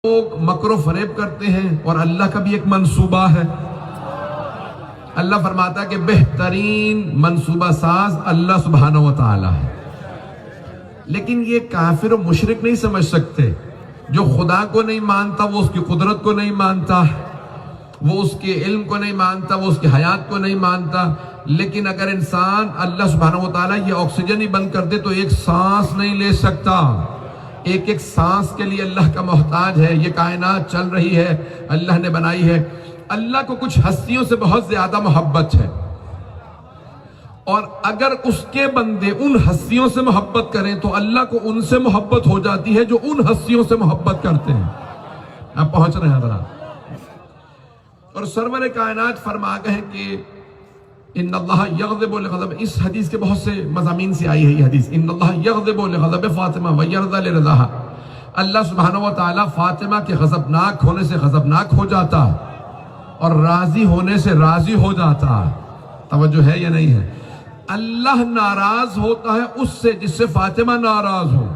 لوگ مکر و فریب کرتے ہیں اور اللہ کا بھی ایک منصوبہ ہے. اللہ فرماتا ہے کہ بہترین منصوبہ ساز اللہ سبحانہ و تعالی ہے. لیکن یہ کافر و مشرک نہیں سمجھ سکتے. جو خدا کو نہیں مانتا وہ اس کی قدرت کو نہیں مانتا، وہ اس کے علم کو نہیں مانتا، وہ اس کی حیات کو نہیں مانتا. لیکن اگر انسان اللہ سبحانہ و تعالیٰ یہ آکسیجن ہی بند کر دے تو ایک سانس نہیں لے سکتا. ایک ایک سانس کے لیے اللہ کا محتاج ہے. یہ کائنات چل رہی ہے، اللہ نے بنائی ہے. اللہ کو کچھ ہستیوں سے بہت زیادہ محبت ہے، اور اگر اس کے بندے ان ہستیوں سے محبت کریں تو اللہ کو ان سے محبت ہو جاتی ہے جو ان ہستیوں سے محبت کرتے ہیں. آپ پہنچ رہے ہیں حضرات؟ اور سرور کائنات فرما گئے کہ ان اللہ یغضب لغضب، اس حدیث کے بہت سے مضامین سے آئی ہے یہ حدیث. ان اللہ یغضب لغضب فاطمہ ویرضى لرضاها، اللہ سبحانہ و تعالیٰ فاطمہ کے غضبناک ہونے سے غضبناک ہو جاتا اور راضی ہونے سے راضی ہو جاتا. توجہ ہے یا نہیں ہے؟ اللہ ناراض ہوتا ہے اس سے جس سے فاطمہ ناراض ہو،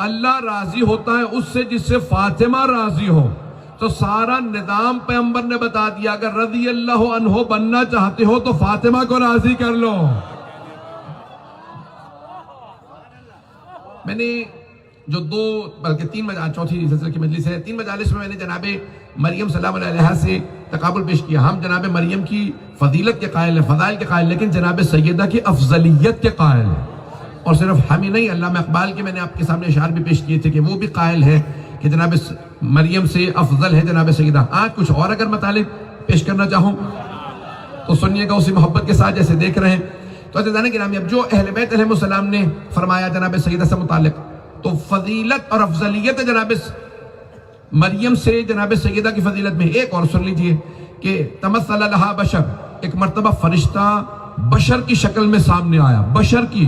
اللہ راضی ہوتا ہے اس سے جس سے فاطمہ راضی ہو. تو سارا نظام پیغمبر نے بتا دیا، اگر رضی اللہ عنہ بننا چاہتے ہو تو فاطمہ کو راضی کر لو. میں نے جو بلکہ تین چوتھی سلسلے کی مجلس ہے، 3 مجالس میں نے جناب مریم سلام علیہ سے تقابل پیش کیا. ہم جناب مریم کی فضیلت کے قائل ہیں، فضائل کے قائل، لیکن جناب سیدہ کی افضلیت کے قائل ہیں. اور صرف ہم ہی نہیں، علامہ اقبال کے میں نے آپ کے سامنے اشعار بھی پیش کیے تھے کہ وہ بھی قائل ہے کہ جناب مریم سے افضل ہے جناب سیدہ. آج کچھ اور اگر مطالب پیش کرنا چاہوں تو سنیے گا اسی محبت کے ساتھ جیسے دیکھ رہے ہیں. تو عزیزان گرامی، اب جو اہل بیت علیہ السلام نے فرمایا جناب سیدہ سے متعلق، تو فضیلت اور افضلیت جناب مریم سے جناب سیدہ کی فضیلت میں ایک اور سن لیجئے کہ تمثل لہا بشر، ایک مرتبہ فرشتہ بشر کی شکل میں سامنے آیا. بشر کی،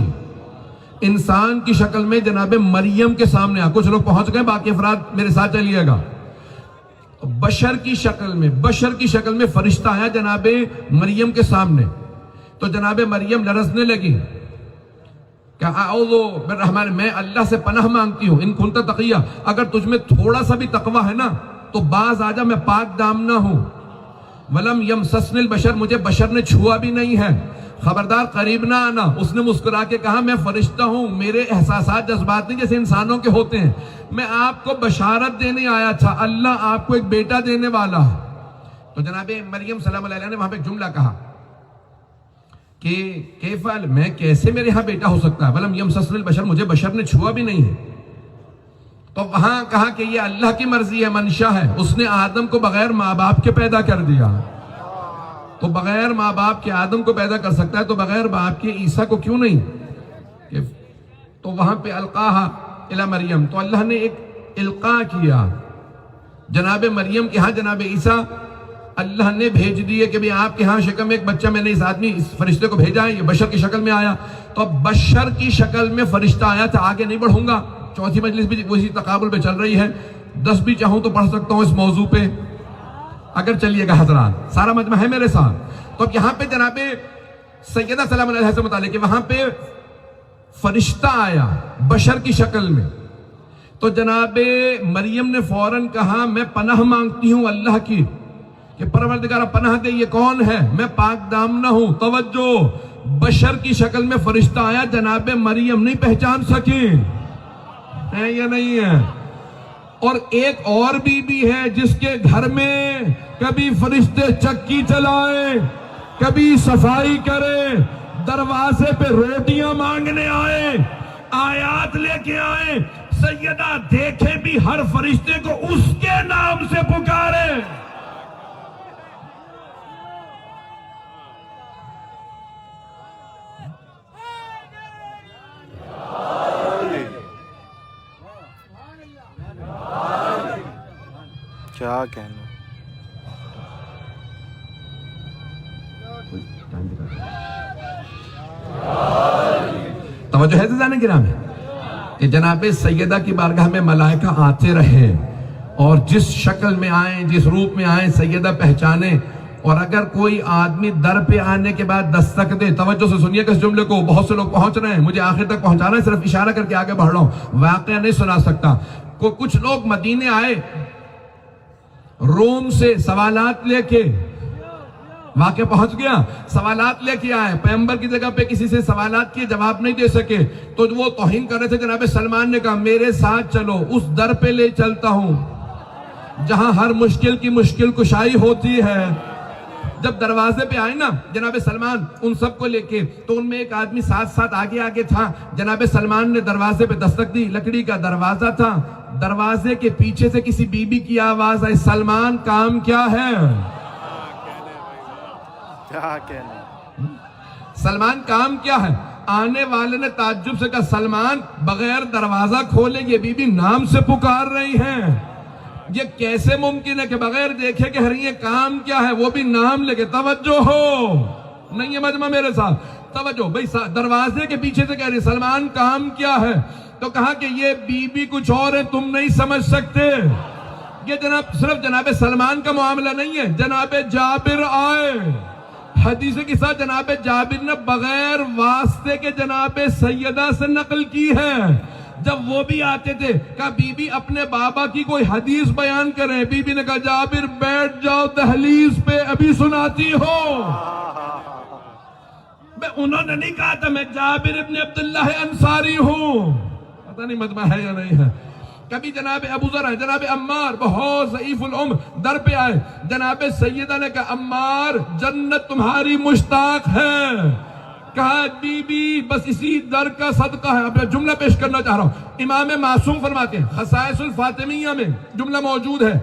انسان کی شکل میں جناب مریم کے سامنے آیا. کچھ لوگ پہنچ گئے، باقی افراد میرے ساتھ چلیے گا. بشر کی شکل میں فرشتہ آیا جناب مریم کے سامنے. تو جناب مریم لرزنے لگی کہ اعوذ بالرحمن، میں اللہ سے پناہ مانگتی ہوں، ان کنت تقیہ، اگر تجھ میں تھوڑا سا بھی تقوی ہے نا تو باز آجا، میں پاک دامنہ ہوں. ولم یمسسنی البشر، مجھے بشر نے چھوا بھی نہیں ہے، خبردار قریب نہ آنا. اس نے مسکرا کے کہا میں فرشتہ ہوں، میرے احساسات جذبات نہیں جیسے انسانوں کے ہوتے ہیں. میں آپ کو بشارت دینے آیا تھا، اللہ آپ کو ایک بیٹا دینے والا ہے. تو جناب مریم سلام علیہ نے وہاں پہ ایک جملہ کہا کہ کیفال، میں کیسے میرے ہاں بیٹا ہو سکتا ہے، ولم یمسسنی البشر، مجھے بشر نے چھوا بھی نہیں ہے. تو وہاں کہا کہ یہ اللہ کی مرضی ہے، منشا ہے. اس نے آدم کو بغیر ماں باپ کے پیدا کر دیا. تو بغیر ماں باپ کے آدم کو پیدا کر سکتا ہے تو بغیر باپ کے عیسیٰ کو کیوں نہیں؟ تو وہاں پہ القاہا الی مریم، تو اللہ نے ایک القاء کیا جناب مریم کے ہاں جناب عیسیٰ. اللہ نے بھیج دیے کہ بھی آپ کے ہاں شکل میں ایک بچہ، میں نے اس فرشتے کو بھیجا ہے، یہ بشر کی شکل میں آیا. تو اب بشر کی شکل میں فرشتہ آیا تھا. آگے نہیں بڑھوں گا، چوتھی مجلس بھی وہی تقابل پہ چل رہی ہے. 10 بھی چاہوں تو پڑھ سکتا ہوں اس موضوع پہ، اگر چلیے گا حضرات، سارا مجمع ہے میرے ساتھ. تو اب یہاں پہ جناب سیدہ سلام علیہ سے متعلق ہے، وہاں پہ فرشتہ آیا بشر کی شکل میں. تو جناب مریم نے فوراً کہا میں پناہ مانگتی ہوں اللہ کی کہ پروردگار پناہ دے، یہ کون ہے؟ میں پاک دامنہ ہوں. توجہ، بشر کی شکل میں فرشتہ آیا، جناب مریم نہیں پہچان سکی ہے یا نہیں ہے؟ اور ایک اور بی بی ہے جس کے گھر میں کبھی فرشتے چکی چلائے، کبھی صفائی کرے، دروازے پہ روٹیاں مانگنے آئے، آیات لے کے آئے. سیدہ دیکھے بھی ہر فرشتے کو اس کے نام سے پکارے. کیا کہنا، توجہ ہے عزیزان گرامی کہ جناب سیدہ کی بارگاہ میں ملائکہ آتے رہے اور جس شکل میں آئیں، جس روپ میں آئیں، سیدہ پہچانے. اور اگر کوئی آدمی در پہ آنے کے بعد دستک دے، توجہ سے سنیے گا اس جملے کو، بہت سے لوگ پہنچ رہے ہیں، مجھے آخر تک پہنچانا ہے، صرف اشارہ کر کے آگے بڑھ رہا ہوں، واقعہ نہیں سنا سکتا. کچھ لوگ مدینے آئے روم سے سوالات لے کے واقعہ پہنچ گیا، سوالات لے کے آئے، پیغمبر کی جگہ پہ کسی سے سوالات کے جواب نہیں دے سکے تو وہ توہین کر رہے تھے، جناب سلمان نے کہا میرے ساتھ چلو، اس در پہ لے چلتا ہوں جہاں ہر مشکل کی مشکل کشائی ہوتی ہے۔ جب دروازے پہ آئے نا جناب سلمان ان سب کو لے کے، تو ان میں ایک آدمی ساتھ ساتھ آگے آگے تھا، جناب سلمان نے دروازے پہ دستک دی، لکڑی کا دروازہ تھا، دروازے کے پیچھے سے کسی بی بی کی آواز آئی، سلمان کام کیا ہے؟ سلمان کام کیا ہے؟ آنے والے نے تعجب سے کہا سلمان بغیر دروازہ کھولے یہ بی بی نام سے پکار رہی ہیں، یہ کیسے ممکن ہے کہ بغیر دیکھے کہ یہ کام کیا ہے، وہ بھی نام لے کے؟ توجہ ہو، نہیں ہے مجمع میرے ساتھ، توجہ بھئی، دروازے کے پیچھے سے کہہ رہی سلمان کام کیا ہے؟ تو کہا کہ یہ بی بی کچھ اور ہے، تم نہیں سمجھ سکتے، یہ جناب صرف جناب سلمان کا معاملہ نہیں ہے، جناب جابر آئے، حدیث کے ساتھ جناب جابر نے بغیر واسطے کے جناب سیدہ سے نقل کی ہے، جب وہ بھی آتے تھے کہا بی بی اپنے بابا کی کوئی حدیث بیان کریں، بی بی نے کہا جابر بیٹھ جاؤ دہلیز پہ، ابھی سناتی ہو۔ انہوں نے نہیں کہا تھا میں جابر ابن عبداللہ انصاری ہوں، پتہ نہیں مجمع ہے یا نہیں ہے۔ کبھی جناب ابو ذر جناب عمار بہت ضعیف العمر در پہ آئے، جناب سیدہ نے کہا عمار جنت تمہاری مشتاق ہے، کہا بی بی بس اسی در کا صدقہ ہے۔ اب جملہ پیش کرنا چاہ رہا ہوں، امام معصوم فرماتے ہیں، خصائص الفاطمیہ میں جملہ موجود ہے،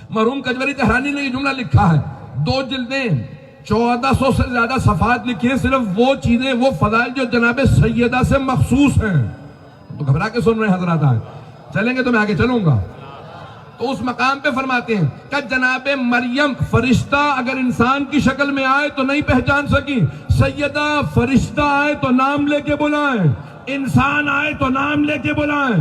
مرحوم کجوری تہرانی نے یہ جملہ لکھا ہے، 2 جلدیں 1400 سے زیادہ صفحات لکھی ہیں، صرف وہ چیزیں وہ فضائل جو جناب سیدہ سے مخصوص ہیں۔ تو گھبرا کے سن رہے ہیں حضرات، آج چلیں گے تو میں آگے چلوں گا۔ تو اس مقام پہ فرماتے ہیں کہ جناب مریم فرشتہ اگر انسان کی شکل میں آئے تو نہیں پہچان سکی، سیدہ فرشتہ آئے تو نام لے کے بلائیں، انسان آئے تو نام لے کے بلائیں،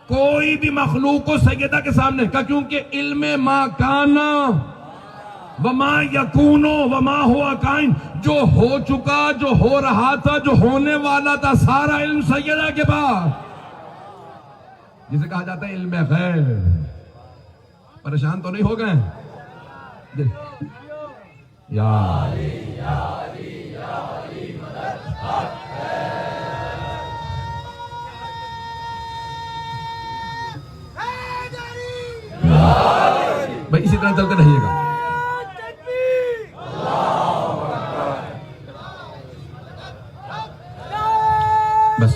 کوئی بھی مخلوق کو سیدہ کے سامنے، کیونکہ علم ما کانا وما یکونو وما ہوا کائن، جو ہو چکا، جو ہو رہا تھا، جو ہونے والا تھا، سارا علم سیدہ کے پاس، جسے کہا جاتا ہے علم غیب۔ پریشان تو نہیں ہو گئے؟ یا بھائی اسی طرح چلتے رہیے گا۔ بس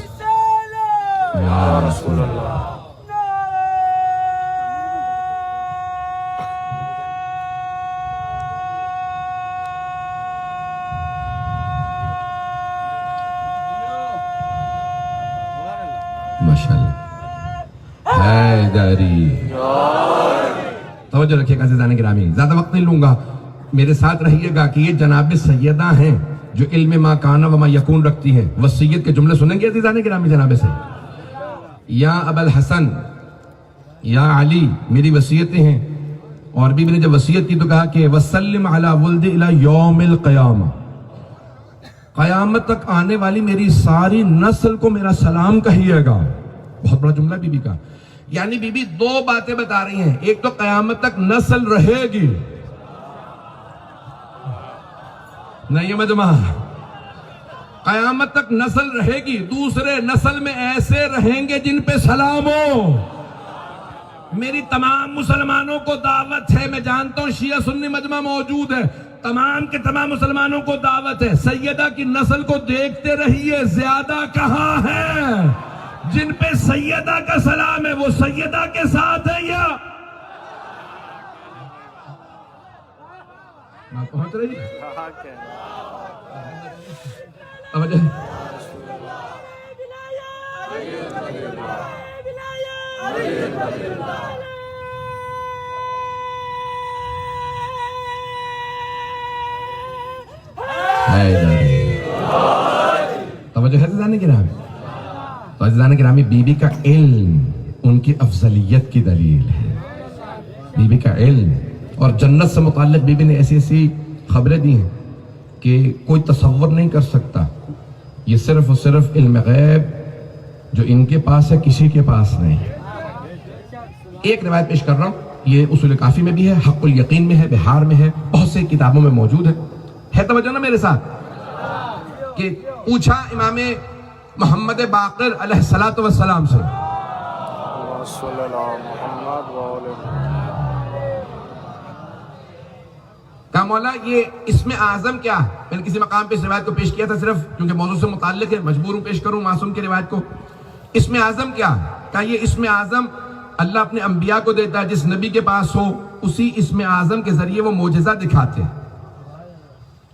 یا رسول اللہ، ماشاءاللہ حیدری۔ توجہ رکھیے گا عزیزان گرامی، زیادہ وقت نہیں لوں گا، میرے ساتھ رہیے گا کہ یہ جناب سیدہ ہیں جو علم ما کانا وما یکون رکھتی ہیں۔ وصیت کے جملے سنیں گے عزیزان گرامی جناب سے، یا ابا الحسن یا علی میری وصیتیں ہیں، اور بھی میں نے جب وصیت کی تو کہا کہ وسلم علی ولد الی یوم القیامہ، قیامت تک آنے والی میری ساری نسل کو میرا سلام کہیے گا۔ بہت بڑا جملہ بی بی کا، یعنی بی بی 2 باتیں بتا رہی ہیں، ایک تو قیامت تک نسل رہے گی، نہیں مجمع، قیامت تک نسل رہے گی، دوسرے نسل میں ایسے رہیں گے جن پہ سلام ہو۔ میری تمام مسلمانوں کو دعوت ہے، میں جانتا ہوں شیعہ سنی مجمع موجود ہے، تمام کے تمام مسلمانوں کو دعوت ہے، سیدہ کی نسل کو دیکھتے رہیے، زیادہ کہاں ہے؟ جن پہ سیدہ کا سلام ہے وہ سیدہ کے ساتھ ہے یا بات پہنچ رہی ہے؟ توجہ ہے عزیزان گرامی؟ تو عزیزان گرامی بی بی کا علم ان کی افضلیت کی دلیل ہے، بی بی کا علم، اور جنت سے متعلق بی بی نے ایسی ایسی خبریں دی ہیں کہ کوئی تصور نہیں کر سکتا، یہ صرف اور صرف علم غیب جو ان کے پاس ہے کسی کے پاس نہیں ہے۔ ایک روایت پیش کر رہا ہوں، یہ اصول کافی میں بھی ہے، حق الیقین میں ہے، بہار میں ہے، بہت سے کتابوں میں موجود ہے توجہ نا میرے ساتھ، کہ پوچھا امام محمد باقر علیہ السلام سے، کہا مولا یہ اسم اعظم کیا ہے؟ میں نے کسی مقام پہ اس روایت کو پیش کیا تھا، صرف کیونکہ موضوع سے متعلق ہے مجبور ہوں پیش کروں معصوم کی روایت کو۔ اسم اعظم کیا ہے؟ کہا یہ اسم اعظم اللہ اپنے انبیاء کو دیتا ہے، جس نبی کے پاس ہو اسی اسم اعظم کے ذریعے وہ معجزہ دکھاتے ہیں۔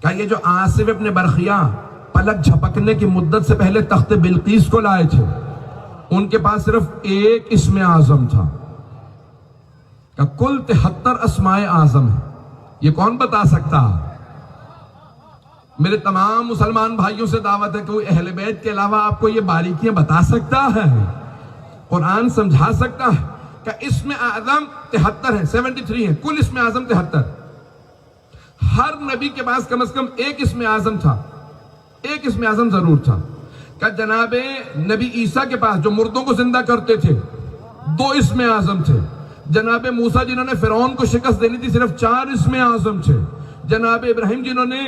کہا یہ جو آصف ابن برخیاء پلک جھپکنے کی مدت سے پہلے تخت بلقیس کو لائے تھے، ان کے پاس صرف ایک اسم اعظم تھا، کہ کل 73 اسماء اعظم ہے، یہ کون بتا سکتا؟ میرے تمام مسلمان بھائیوں سے دعوت ہے کہ کوئی اہل بیت کے علاوہ آپ کو یہ باریکیاں بتا سکتا ہے، قرآن سمجھا سکتا ہے کہ اسم اعظم 73 ہیں، 73 ہیں، کل اسم اعظم 73۔ ہر نبی کے پاس کم از کم ایک اسم اعظم تھا، ایک اسم اعظم ضرور تھا۔ کہ جناب نبی عیسیٰ کے پاس جو مردوں کو زندہ کرتے تھے 2 اسم اعظم تھے، جناب موسیٰ جنہوں نے فرعون کو شکست دینی تھی صرف 4 اسم اعظم تھے، جناب ابراہیم جنہوں نے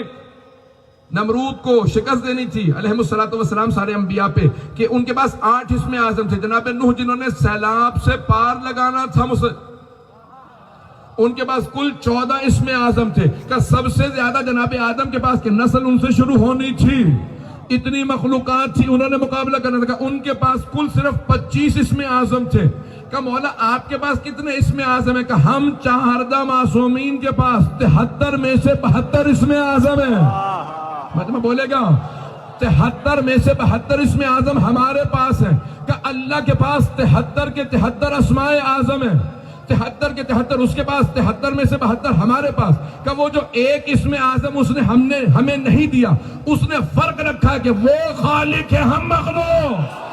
نمرود کو شکست دینی تھی علیہ السلام سارے انبیاء پہ، کہ ان کے پاس 8 اسم اعظم تھے، جناب نوح جنہوں نے سیلاب سے پار لگانا تھا ان کے پاس کل 14 اسم اعظم تھے۔ کہ سب سے زیادہ جناب آدم کے پاس کہ نسل ان سے شروع ہونی تھی، اتنی مخلوقات تھی انہوں نے مقابلہ کرنا تھا، کہ ان کے پاس کل صرف 25 اسم اعظم تھے۔ کہ مولا آپ کے پاس کتنے اسم اعظم ہیں؟ کہ ہم 4 معصومین کے پاس 73 میں سے 72 اسم اعظم ہیں۔ مجمع بولے گا 73 میں سے 72 اسم اعظم ہمارے پاس ہیں۔ کہ اللہ کے پاس 73 کے 73 اسماء اعظم ہیں، 73 کے 73 اس کے پاس، 73 میں سے 72 ہمارے پاس۔ کہ وہ جو ایک اسم اعظم اس نے ہمیں نہیں دیا، اس نے فرق رکھا کہ وہ خالق ہے، ہم مخلوق۔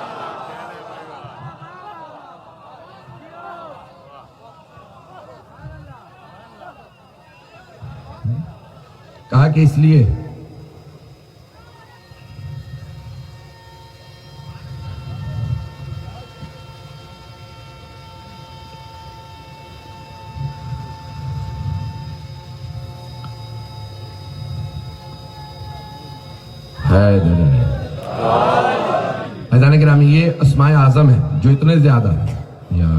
کہا کہ اس لیے حضران گرامی یہ اسماء اعظم ہے جو اتنے زیادہ ہیں، یا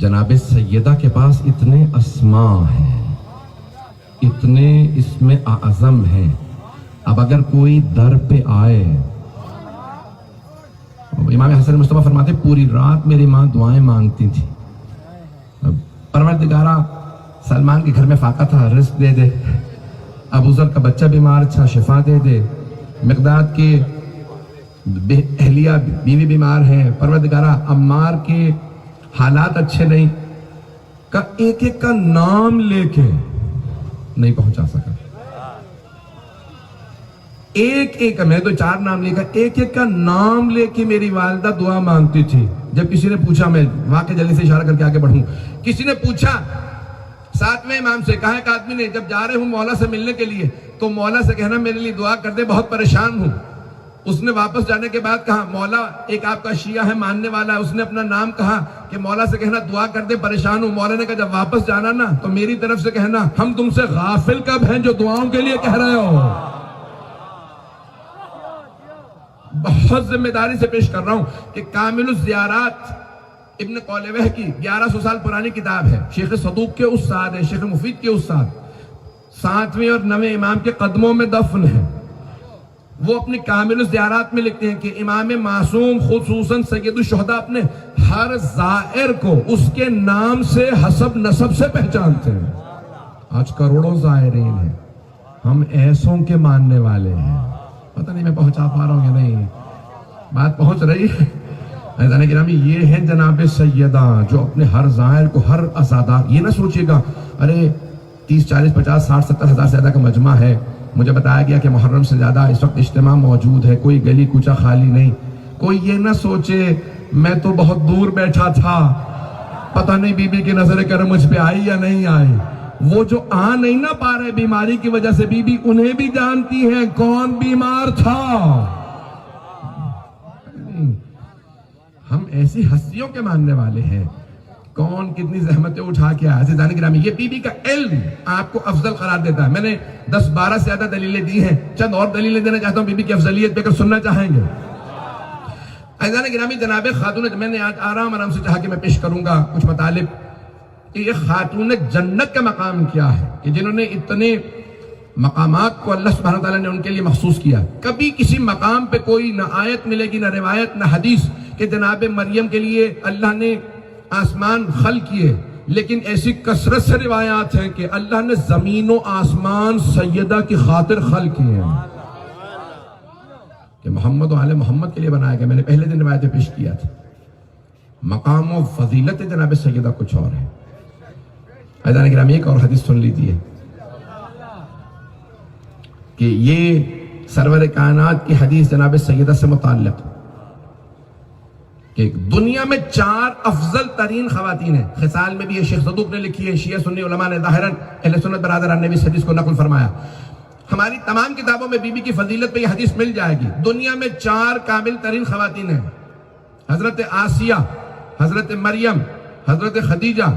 جناب سیدہ کے پاس اتنے اسماء ہیں، اتنے اسم اعظم ہیں۔ اب اگر کوئی در پہ آئے، امام حسن مصطفیٰ فرماتے پوری رات میری ماں دعائیں مانگتی تھی، پروردگارہ سلمان کے گھر میں فاقہ تھا، رزق دے دے، ابو ذر کا بچہ بیمار تھا، شفا دے دے، مقداد کے اہلیہ بیوی بیمار ہیں، پروردگارہ عمار کے حالات اچھے نہیں، کا ایک ایک کا نام لے کے نہیں پہنچا سکا، ایک ایک کا، میں تو 4 نام لے کر ایک ایک کا نام لے کے میری والدہ دعا مانگتی تھی۔ جب کسی نے پوچھا، میں واقعہ جلدی سے اشارہ کر کے آگے بڑھوں، کسی نے پوچھا 7ویں امام سے، کہا ایک آدمی نے جب جا رہے ہوں مولا سے ملنے کے لیے تو مولا سے کہنا میرے لیے دعا کر دے، بہت پریشان ہوں۔ اس نے واپس جانے کے بعد کہا مولا ایک آپ کا شیعہ ہے ماننے والا ہے، اس نے اپنا نام کہا کہ مولا سے کہنا دعا کر دے بریشان ہوں۔ مولا نے کہا جب واپس جانا نا تو میری طرف سے کہنا ہم تم سے غافل کب ہیں جو دعاؤں کے لیے کہہ رہے ہو۔ بہت ذمہ داری سے پیش کر رہا ہوں کہ کامل الزیارات ابن قولوہ کی 1100 سال پرانی کتاب ہے، شیخ صدوق کے استاد ہیں، شیخ مفید کے استاد، 7ویں اور 9ویں امام کے قدموں میں دفن ہے۔ وہ اپنی کامل الزیارات میں لکھتے ہیں کہ امام معصوم خصوصاً سید الشہداء اپنے ہر زائر کو اس کے نام سے حسب نسب سے پہچانتے ہیں۔ آج کروڑوں زائرین ہیں، ہم ایسوں کے ماننے والے ہیں۔ پتہ نہیں میں پہنچا پا رہا ہوں یا نہیں، بات پہنچ رہی ہے؟ عزیزان گرامی یہ ہے جناب سیدہ جو اپنے ہر زائر کو، ہر عزادار، یہ نہ سوچئے گا ارے 30 40 50 60 70 ہزار سے زیادہ کا مجمع ہے، مجھے بتایا گیا کہ محرم سے زیادہ اس وقت اجتماع موجود ہے، کوئی گلی کوچہ خالی نہیں۔ کوئی یہ نہ سوچے میں تو بہت دور بیٹھا تھا، پتہ نہیں بی بی کی نظر کرم مجھ پہ آئی یا نہیں آئی۔ وہ جو آ نہیں نہ پا رہے بیماری کی وجہ سے، بی بی انہیں بھی جانتی ہیں کون بیمار تھا۔ ہم ایسی ہستیوں کے ماننے والے ہیں کون کتنی زحمتیں اٹھا کے آیا. عزیزان گرامی یہ بی بی کا علم آپ کو افضل قرار دیتا ہے. میں نے 10-12 سے زیادہ دلیلیں دی ہیں, چند اور دلیلیں دینا چاہتا ہوں بی بی کی افضلیت پہ, اگر سننا چاہیں گے. عزیزان گرامی جناب خاتون, میں نے آج آرام سے چاہا کہ میں پیش کروں گا کچھ مطالب کہ یہ خاتون جنت کا مقام کیا ہے, کہ جنہوں نے اتنے مقامات کو اللہ سبحانہ وتعالیٰ نے ان کے لیے مخصوص کیا. کبھی کسی مقام پہ کوئی نہ آیت ملے گی, نہ روایت, نہ حدیث کہ جناب مریم کے لیے اللہ نے آسمان خلق کیے, لیکن ایسی کثرت سے روایات ہیں کہ اللہ نے زمین و آسمان سیدہ کی خاطر خلق کیے ہیں, کہ محمد و آل محمد کے لیے بنایا گیا. میں نے پہلے دن روایتیں پیش کیا تھا. مقام و فضیلت جناب سیدہ کچھ اور ہے. عزیزان گرامی ایک اور حدیث سن لیجیے کہ یہ سرور کائنات کی حدیث جناب سیدہ سے متعلق کہ دنیا میں 4 افضل ترین خواتین ہیں. خصال میں بھی یہ شیخ صدوق نے لکھی ہے, شیعہ سنی علماء نے ظاہراً اہل سنت برادران نے بھی اس حدیث کو نقل فرمایا. ہماری تمام کتابوں میں بی بی کی فضیلت پہ یہ حدیث مل جائے گی. دنیا میں 4 کامل ترین خواتین ہیں, حضرت آسیہ, حضرت مریم, حضرت خدیجہ,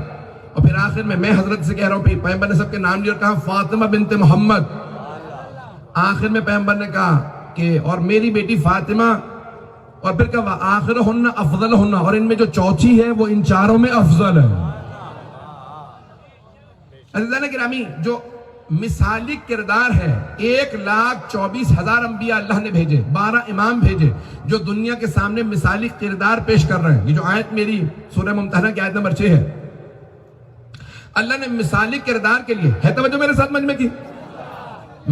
اور پھر آخر میں حضرت سے کہہ رہا ہوں, پیغمبر نے سب کے نام لیا اور کہا فاطمہ بنت محمد. آخر میں پیغمبر نے کہا کہ اور میری بیٹی فاطمہ, اور پھر کہا آخرہن افضلہن, اور ان میں جو چوتھی ہے وہ ان 4 میں افضل ہے. عزیزان گرامی جو مثالی کردار ہے, 1,24,000 انبیاء اللہ نے بھیجے, 12 امام بھیجے جو دنیا کے سامنے مثالی کردار پیش کر رہے ہیں. یہ جو آیت میری سورہ ممتحنہ کی آیت نمبر 6 ہے, اللہ نے مثالی کردار کے لیے, ہے توجہ میرے ساتھ مجمع کی,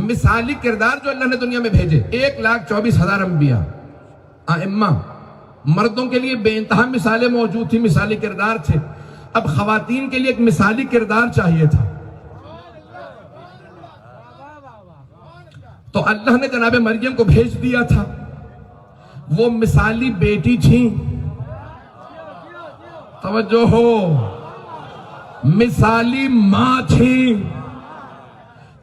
مثالی کردار جو اللہ نے دنیا میں بھیجے 1,24,000 انبیاء ائمہ, مردوں کے لیے بے انتہا مثالیں موجود تھی, مثالی کردار تھے. اب خواتین کے لیے ایک مثالی کردار چاہیے تھا, تو اللہ نے جناب مریم کو بھیج دیا تھا. وہ مثالی بیٹی تھی, توجہ ہو, مثالی ماں تھی,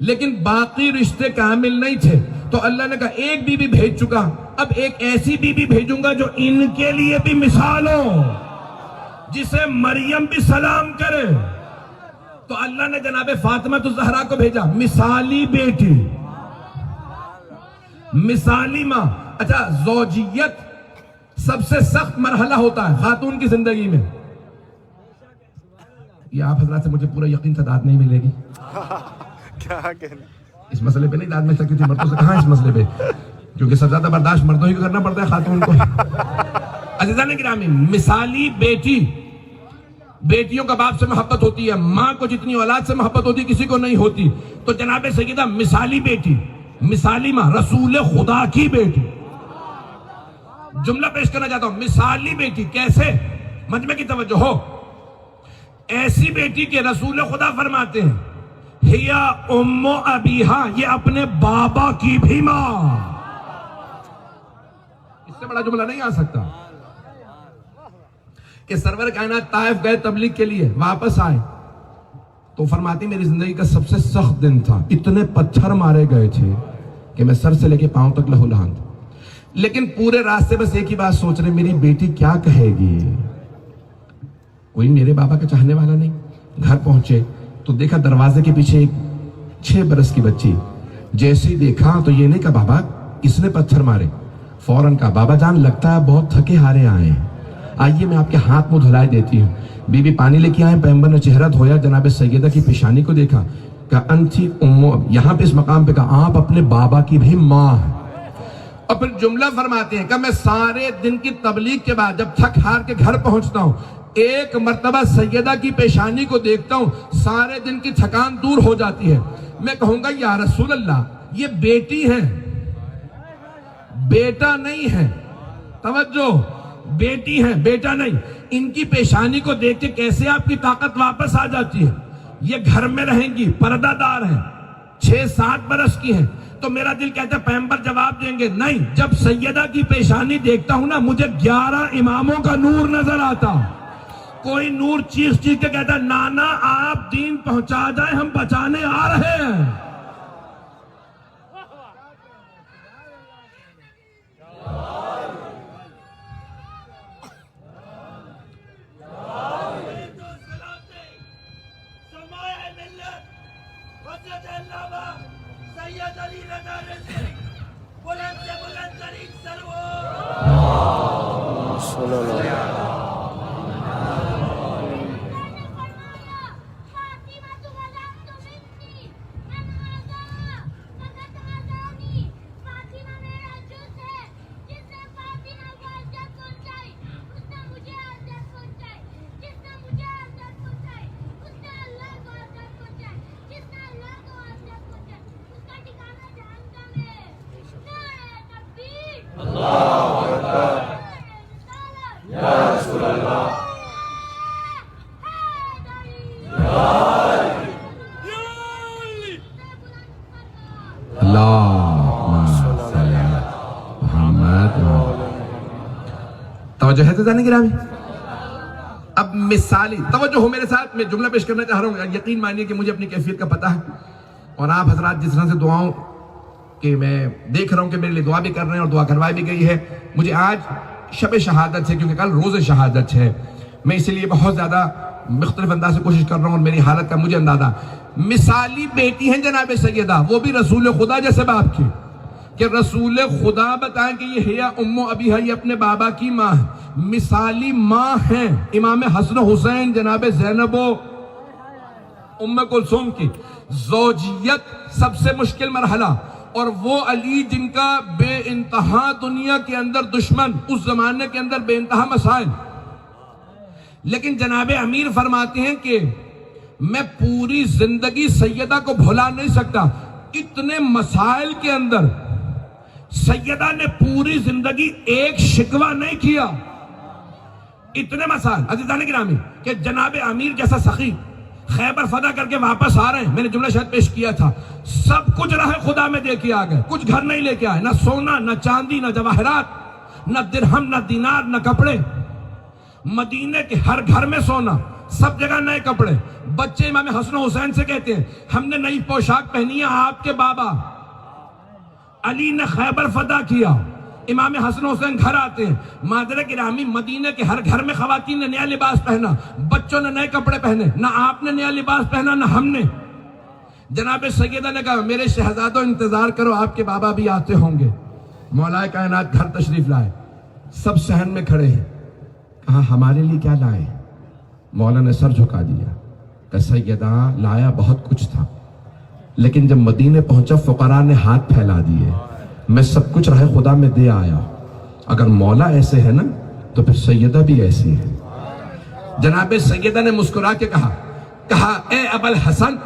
لیکن باقی رشتے کامل نہیں تھے. تو اللہ نے کہا ایک بی بی بھیج چکا, اب ایک ایسی بی بی بھیجوں گا جو ان کے لیے بھی مثال ہو, جسے مریم بھی سلام کرے. تو اللہ نے جناب فاطمہ الزہرا کو بھیجا, مثالی بیٹی, مثالی ماں. اچھا, زوجیت سب سے سخت مرحلہ ہوتا ہے خاتون کی زندگی میں. یہ آپ حضرات سے مجھے پورا یقین تھا داد نہیں ملے گی, اس مسئلے پہ نہیں داد مل سکتی تھی مردوں سے. کہاں اس مسئلے پہ, کیونکہ سب زیادہ برداشت مردوں ہی کو کرنا پڑتا ہے خاتون کو. عزیزان گرامی, مثالی بیٹی, بیٹیوں کا باپ سے محبت ہوتی ہے, ماں کو جتنی اولاد سے محبت ہوتی کسی کو نہیں ہوتی. تو جناب سیدہ مثالی بیٹی, مثالی ماں, رسول خدا کی بیٹی. جملہ پیش کرنا چاہتا ہوں, مثالی بیٹی کیسے, مجمع کی توجہ ہو. ایسی بیٹی کہ رسول خدا فرماتے ہیں ہیا ام ابیہا, یہ اپنے بابا کی بھی ماں. اس سے بڑا جملہ نہیں آ سکتا. کہ سرور کائنات طائف گئے تبلیغ کے لیے, واپس آئے تو فرماتی میری زندگی کا سب سے سخت دن تھا, اتنے پتھر مارے گئے تھے کہ میں سر سے لے کے پاؤں تک لہولہان تھا. لیکن پورے راستے بس ایک ہی بات سوچ رہے, میری بیٹی کیا کہے گی. کوئی میرے بابا کا چاہنے والا نہیں. گھر پہنچے تو دیکھا دروازے کے پیچھے ایک 6 برس کی بچی. جیسے ہی دیکھا تو یہ نہیں کہا بابا کس نے پتھر مارے, فوراً کہا بابا جان لگتا ہے بہت تھکے ہارے آئے ہیں, آئیے میں آپ کے ہاتھ منہ دھلائے دیتی ہوں. بی بی پانی لے کے آئے, پیغمبر نے چہرہ دھویا, جناب سیدہ کی پیشانی کو دیکھا, کہا انتی امو, یہاں پہ اس مقام پہ کہا آپ اپنے بابا کی بھی ماں ہیں. اور پھر جملہ فرماتے ہیں کہ میں سارے دن کی تبلیغ کے بعد جب تھک ہار کے گھر پہنچتا ہوں, ایک مرتبہ سیدہ کی پیشانی کو دیکھتا ہوں, سارے دن کی تھکان دور ہو جاتی ہے. میں کہوں گا یا رسول اللہ یہ بیٹی ہے, بیٹا نہیں ہے. توجہ, بیٹی ہے بیٹا نہیں. ان کی پیشانی کو دیکھ کے کیسے آپ کی طاقت واپس آ جاتی ہے. یہ گھر میں رہیں گی, پردہ دار ہیں, 6-7 برس کی ہیں. تو میرا دل کہتا ہے پیغمبر جواب دیں گے نہیں. جب سیدہ کی پیشانی دیکھتا ہوں نا, مجھے 11 اماموں کا نور نظر آتا. کوئی نور چیخ چیخ کے کہتا ہے نانا آپ دین پہنچا جائیں, ہم بچانے آ رہے ہیں. توجہ ہے تو گرامی. اب مثالی توجہ ہو میرے ساتھ، میں جملہ پیش کرنا چاہ رہا ہوں. یقین مانیے کہ مجھے اپنی کیفیت کا پتہ ہے، اور آپ حضرات جس طرح سے دعاؤں کہ میں دیکھ رہا ہوں کہ میرے لیے دعا بھی کر رہے ہیں اور دعا کروائی بھی گئی ہے. مجھے آج شب شہادت ہے، کیونکہ کل روز شہادت ہے، میں اسی لیے بہت زیادہ مختلف انداز سے کوشش کر رہا ہوں، اور میری حالت کا مجھے اندازہ. مثالی بیٹی ہیں جناب سیدہ، وہ بھی رسول خدا جیسے باپ کی، کہ رسول خدا بتائیں کہ یہ ہے ام ابی ہے، یہ اپنے بابا کی ماں ہے. مثالی ماں ہیں امام حسن حسین جناب زینب و ام کلثوم کی. زوجیت سب سے مشکل مرحلہ، اور وہ علی جن کا بے انتہا دنیا کے اندر دشمن، اس زمانے کے اندر بے انتہا مسائل. لیکن جناب امیر فرماتے ہیں کہ میں پوری زندگی سیدہ کو بھلا نہیں سکتا. اتنے مسائل کے اندر سیدہ نے پوری زندگی ایک شکوہ نہیں کیا. اتنے مسائل عزیزان گرامی کہ جناب امیر جیسا سخی خیبر فتح کر کے واپس آ رہے ہیں. میں نے جملہ شاید پیش کیا تھا، سب کچھ راہ خدا میں دے کے آ گئے، کچھ گھر نہیں لے کے آئے، نہ سونا، نہ چاندی، نہ جواہرات، نہ درہم، نہ دینار، نہ کپڑے. مدینے کے ہر گھر میں سونا، سب جگہ نئے کپڑے. بچے امام حسن حسین سے کہتے ہیں ہم نے نئی پوشاک پہنی ہے، آپ کے بابا علی نے خیبر فتح کیا. امام حسن حسین گھر آتے ہیں، معذرت گرامی مدینے کے ہر گھر میں خواتین نے نیا لباس پہنا، بچوں نے نئے کپڑے پہنے، نہ آپ نے نیا لباس پہنا نہ ہم نے. جناب سیدہ نے کہا میرے شہزادوں انتظار کرو، آپ کے بابا بھی آتے ہوں گے. مولا کائنات گھر تشریف لائے، سب صحن میں کھڑے ہیں. کہا ہمارے لیے کیا لائے؟ مولا نے سر جھکا دیا. کہ سیدہ لایا بہت کچھ تھا، لیکن جب مدینے پہنچا فقراء نے ہاتھ پھیلا دیے، میں سب کچھ راہ خدا میں دے آیا. اگر مولا ایسے ہے نا تو پھر سیدہ بھی ایسی ہے. جناب سیدہ نے مسکرا کے کہا اے ابوالحسن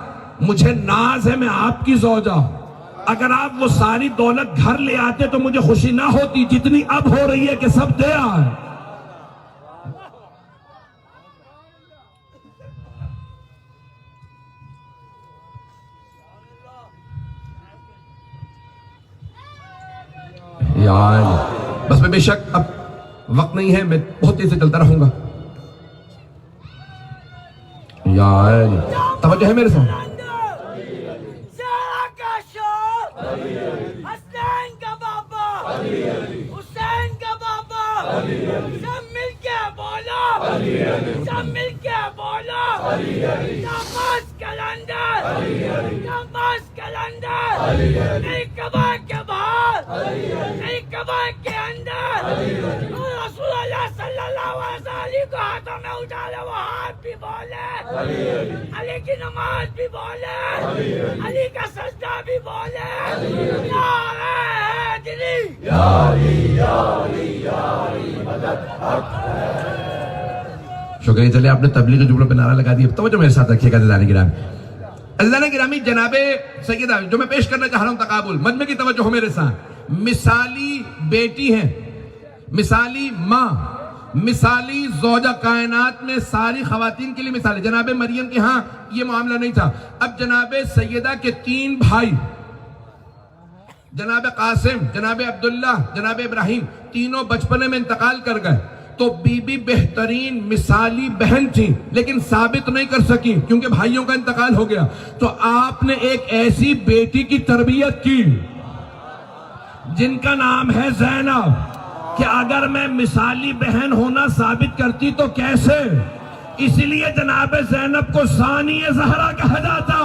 مجھے ناز ہے میں آپ کی زوجہ، اگر آپ وہ ساری دولت گھر لے آتے تو مجھے خوشی نہ ہوتی جتنی اب ہو رہی ہے کہ سب دے آئے. بس میں بے شک اب وقت نہیں ہے، میں بہت تیز سے چلتا رہوں گا. توجہ ہے میرے ساتھ. حسین کا بابا، حسین کا بابا، سب مل کے بولو، سب مل کے بولو. نماز کلندر، نماز کلندر، نہیں کعبہ کے باہر، نہیں کعبہ کے اندر. رسول اللہ صلی اللہ علیہ وسلم کو ہاتھوں میں اٹھا لے، وہ ہاتھ بھی بولے، علی کی نماز بھی بولے، علی کا سجدہ بھی بولے. شکریہ. چلے آپ نے تبلیغ جملوں پہ نعرہ لگا دیا. توجہ میرے ساتھ رکھیے گا عزیزان گرامی. عزیزان گرامی جناب سیدہ جو میں پیش کرنا چاہ رہا ہوں تقابل مجمع کی توجہ ہو میرے ساتھ. مثالی بیٹی ہیں، مثالی ماں، مثالی زوجہ. کائنات میں ساری خواتین کے لیے مثال ہے. جناب مریم کے ہاں یہ معاملہ نہیں تھا. اب جناب سیدہ کے 3 بھائی، جناب قاسم، جناب عبداللہ، جناب ابراہیم، تینوں بچپنے میں انتقال کر گئے. تو بی بی بہترین مثالی بہن تھی، لیکن ثابت نہیں کر سکی کیونکہ بھائیوں کا انتقال ہو گیا. تو آپ نے ایک ایسی بیٹی کی تربیت کی جن کا نام ہے زینب، کہ اگر میں مثالی بہن ہونا ثابت کرتی تو کیسے؟ اسی لیے جناب زینب کو ثانی زہرا کہا جاتا.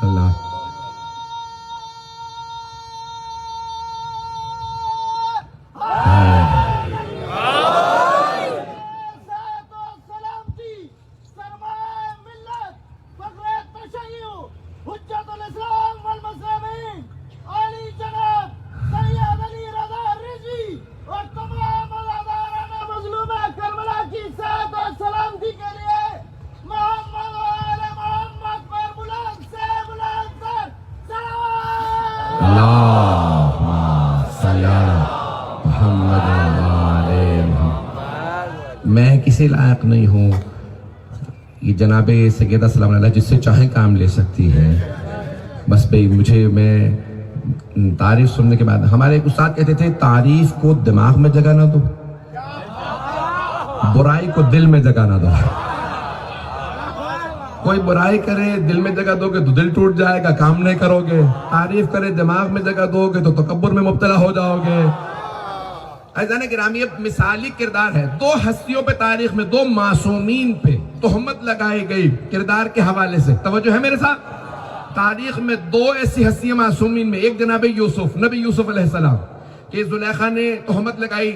اللہ میں کسی لائق نہیں ہوں، یہ جناب سیدہ سلام علیہ جس سے چاہیں کام لے سکتی ہے. بس بھئی مجھے میں تعریف سننے کے بعد، ہمارے ایک استاد کہتے تھے تعریف کو دماغ میں جگہ نہ دو، برائی کو دل میں جگہ نہ دو. کوئی برائی کرے دل میں جگہ دو گے تو دل ٹوٹ جائے گا، کام نہیں کرو گے. تعریف کرے دماغ میں جگہ دو گے تو تکبر میں مبتلا ہو جاؤ گے. عزیزان گرامی، مثالی کردار ہے. دو ہستیوں پہ تاریخ میں، دو معصومین پہ تہمت لگائی گئی کردار کے حوالے سے. توجہ ہے میرے ساتھ؟ تاریخ میں دو ایسی ہستیاں معصومین میں، ایک جناب یوسف، نبی یوسف علیہ السلام کہ زلیخا نے تہمت لگائی،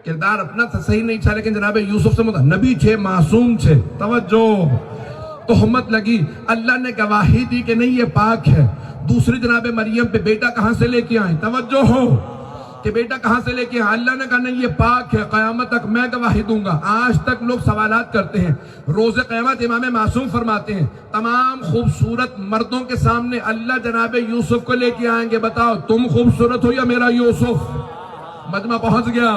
کردار اپنا صحیح نہیں تھا لیکن جناب یوسف سے نبی چھے، معصوم چھے. توجہ، تہمت لگی، اللہ نے گواہی دی کہ نہیں یہ پاک ہے. دوسری جناب مریم پہ بیٹا کہاں سے لے کے آئیں؟ توجہ ہو کہ بیٹا کہاں سے لے کے آئیں؟ اللہ نے کہا نہیں یہ پاک ہے، قیامت تک میں گواہی دوں گا. آج تک لوگ سوالات کرتے ہیں، روز قیامت امام معصوم فرماتے ہیں تمام خوبصورت مردوں کے سامنے اللہ جناب یوسف کو لے کے آئیں گے، بتاؤ تم خوبصورت ہو یا میرا یوسف؟ مجمع پہنچ گیا.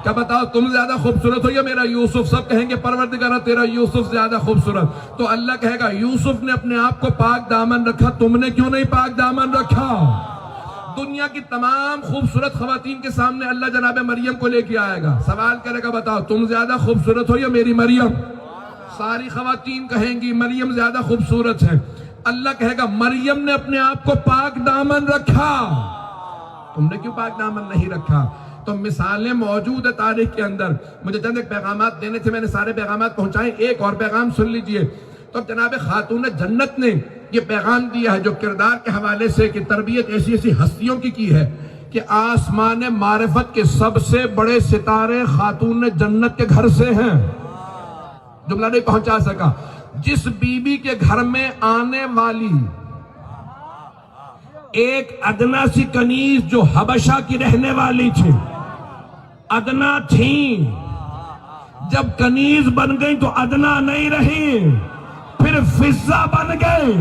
کیا بتاؤ تم زیادہ خوبصورت ہو یا میرا یوسف؟ سب کہیں گے پروردگارہ تیرا یوسف زیادہ خوبصورت. تو اللہ کہے گا یوسف نے اپنے آپ کو پاک دامن رکھا، تم نے کیوں نہیں پاک دامن رکھا؟ دنیا کی تمام خوبصورت خواتین کے سامنے اللہ جناب مریم کو لے کے آئے گا، سوال کرے گا بتاؤ تم زیادہ خوبصورت ہو یا میری مریم؟ ساری خواتین کہیں گی مریم زیادہ خوبصورت ہے. اللہ کہے گا مریم نے اپنے آپ کو پاک دامن رکھا، تم نے کیوں پاک دامن نہیں رکھا؟ تو مثالیں موجود ہے تاریخ کے اندر. مجھے چند ایک پیغامات دینے تھے، میں نے سارے پیغامات پہنچائے. ایک اور پیغام سن لیجئے. تو جناب خاتون جنت نے یہ پیغام دیا ہے جو کردار کے حوالے سے کہ تربیت ایسی ایسی ہستیوں کی ہے کہ آسمان معرفت کے سب سے بڑے ستارے خاتون جنت کے گھر سے ہیں. جملہ نہیں پہنچا سکا. جس بی بی کے گھر میں آنے والی ایک ادنا سی کنیز جو حبشہ کی رہنے والی تھی، ادنا تھی، جب کنیز بن گئی تو ادنا نہیں رہی، پھر فضہ بن گئی.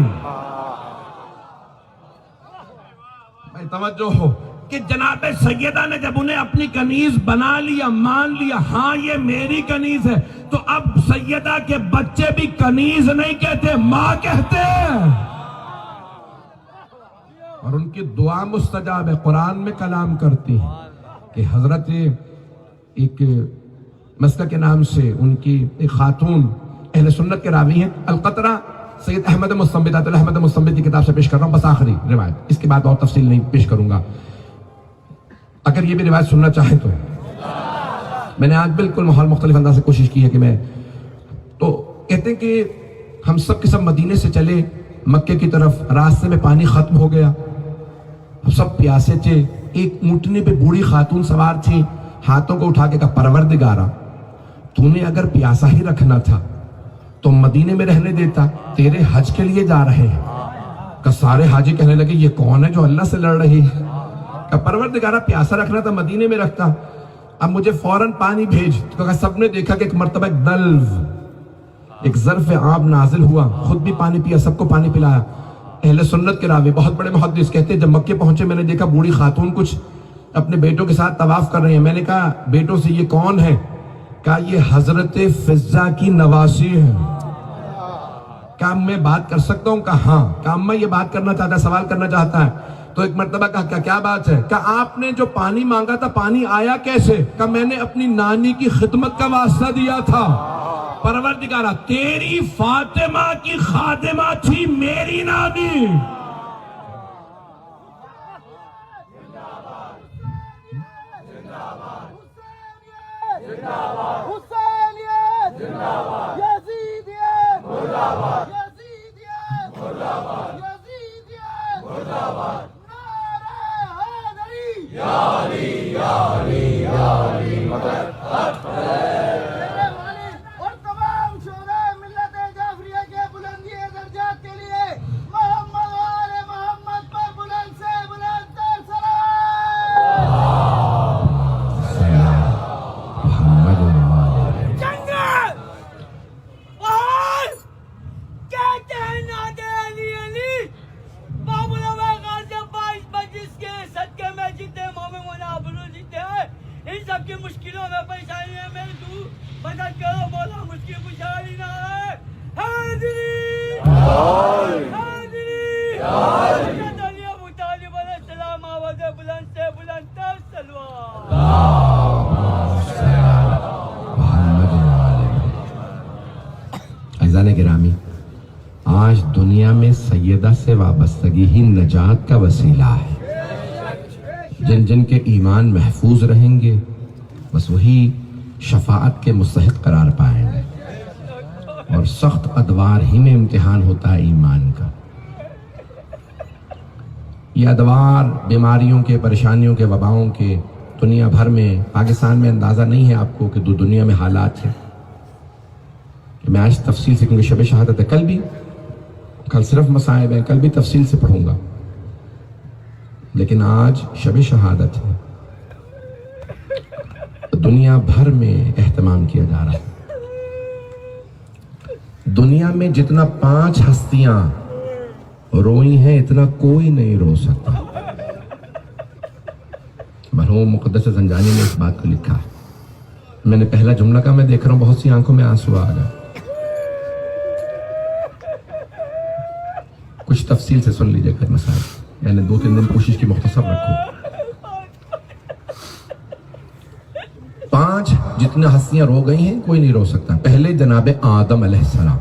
بھائی توجہ ہو کہ جناب سیدہ نے جب انہیں اپنی کنیز بنا لیا، مان لیا ہاں یہ میری کنیز ہے، تو اب سیدہ کے بچے بھی کنیز نہیں کہتے، ماں کہتے ہیں. اور ان کی دعا مستجاب ہے، قرآن میں کلام کرتی ہے کہ حضرت ایک مسلک کے نام سے ان کی ایک خاتون اہل سنت کے راوی ہیں، القطرہ سید احمد مستنبط، احمد مستنبط کی کتاب سے پیش کر رہا ہوں، بس آخری روایت، اس کے بعد اور تفصیل نہیں پیش کروں گا. اگر یہ بھی روایت سننا چاہیں تو میں نے آج بالکل ماحول مختلف انداز سے کوشش کی ہے کہ میں تو کہتے ہیں کہ ہم سب کے سب مدینے سے چلے مکے کی طرف، راستے میں پانی ختم ہو گیا، سب پیاسے تھے. ایک اونٹنے پہ بوڑھی خاتون سوار تھی، ہاتھوں کو اٹھا کے کہا پروردگارہ تو نے اگر پیاسا ہی رکھنا تھا تو مدینے میں رہنے دیتا، تیرے حج کے لیے جا رہے ہیں. کہ سارے حاجی کہنے لگے یہ کون ہے جو اللہ سے لڑ رہی ہے؟ کہ پروردگارہ پیاسا رکھنا تھا مدینے میں رکھتا، اب مجھے فوراً پانی بھیج. تو سب نے دیکھا کہ ایک مرتبہ ایک دلو، ایک ظرف آب نازل ہوا، خود بھی پانی پیا، سب کو پانی پلایا. اہل سنت کے راوی بہت بڑے محدث کہتے ہیں جب مکے پہنچے میں نے دیکھا بوڑھی خاتون کچھ اپنے بیٹوں کے ساتھ طواف کر رہے ہیں. میں نے کہا بیٹوں سے یہ کون ہے؟ کہا یہ حضرت فضہ کی نواسی ہے. کہا میں بات کر سکتا ہوں؟ کہا ہاں. کہا میں یہ بات کرنا چاہتا ہے، سوال کرنا چاہتا ہے. تو ایک مرتبہ کہا کیا بات ہے؟ کہا آپ نے جو پانی مانگا تھا پانی آیا کیسے؟ کہا میں نے اپنی نانی کی خدمت کا واسطہ دیا تھا. پروردگارہ تیری فاطمہ کی خادمہ تھی میری نانی. حضرت علی ابو طالب علیہ السلام آواز بلند سے بلند تر سلوات. عزیزان گرامی، آج دنیا میں سیدہ سے وابستگی ہی نجات کا وسیلہ ہے. جن جن کے ایمان محفوظ رہیں گے بس وہی شفاعت کے مستحق قرار پائیں گے. اور سخت ادوار ہی میں امتحان ہوتا ہے ایمان کا. یہ ادوار بیماریوں کے، پریشانیوں کے، وباؤں کے دنیا بھر میں، پاکستان میں اندازہ نہیں ہے آپ کو کہ دنیا میں حالات ہیں. میں آج تفصیل سے، کیونکہ شب شہادت ہے، کل صرف مصائب ہیں، کل بھی تفصیل سے پڑھوں گا، لیکن آج شب شہادت ہے. دنیا بھر میں اہتمام کیا جا رہا ہے. دنیا میں جتنا 5 ہستیاں روئی ہیں اتنا کوئی نہیں رو سکتا. مرحوم مقدس زنجانی نے اس بات کو لکھا ہے. میں نے پہلا جملہ کہا، میں دیکھ رہا ہوں بہت سی آنکھوں میں آنسو آ گئے. کچھ تفصیل سے سن لیجئے گا مسائل، یعنی 2-3 دن کوشش کی مختصر رکھو. 5 جتنے ہستیاں رو گئی ہیں کوئی نہیں رو سکتا. پہلے جناب آدم علیہ السلام،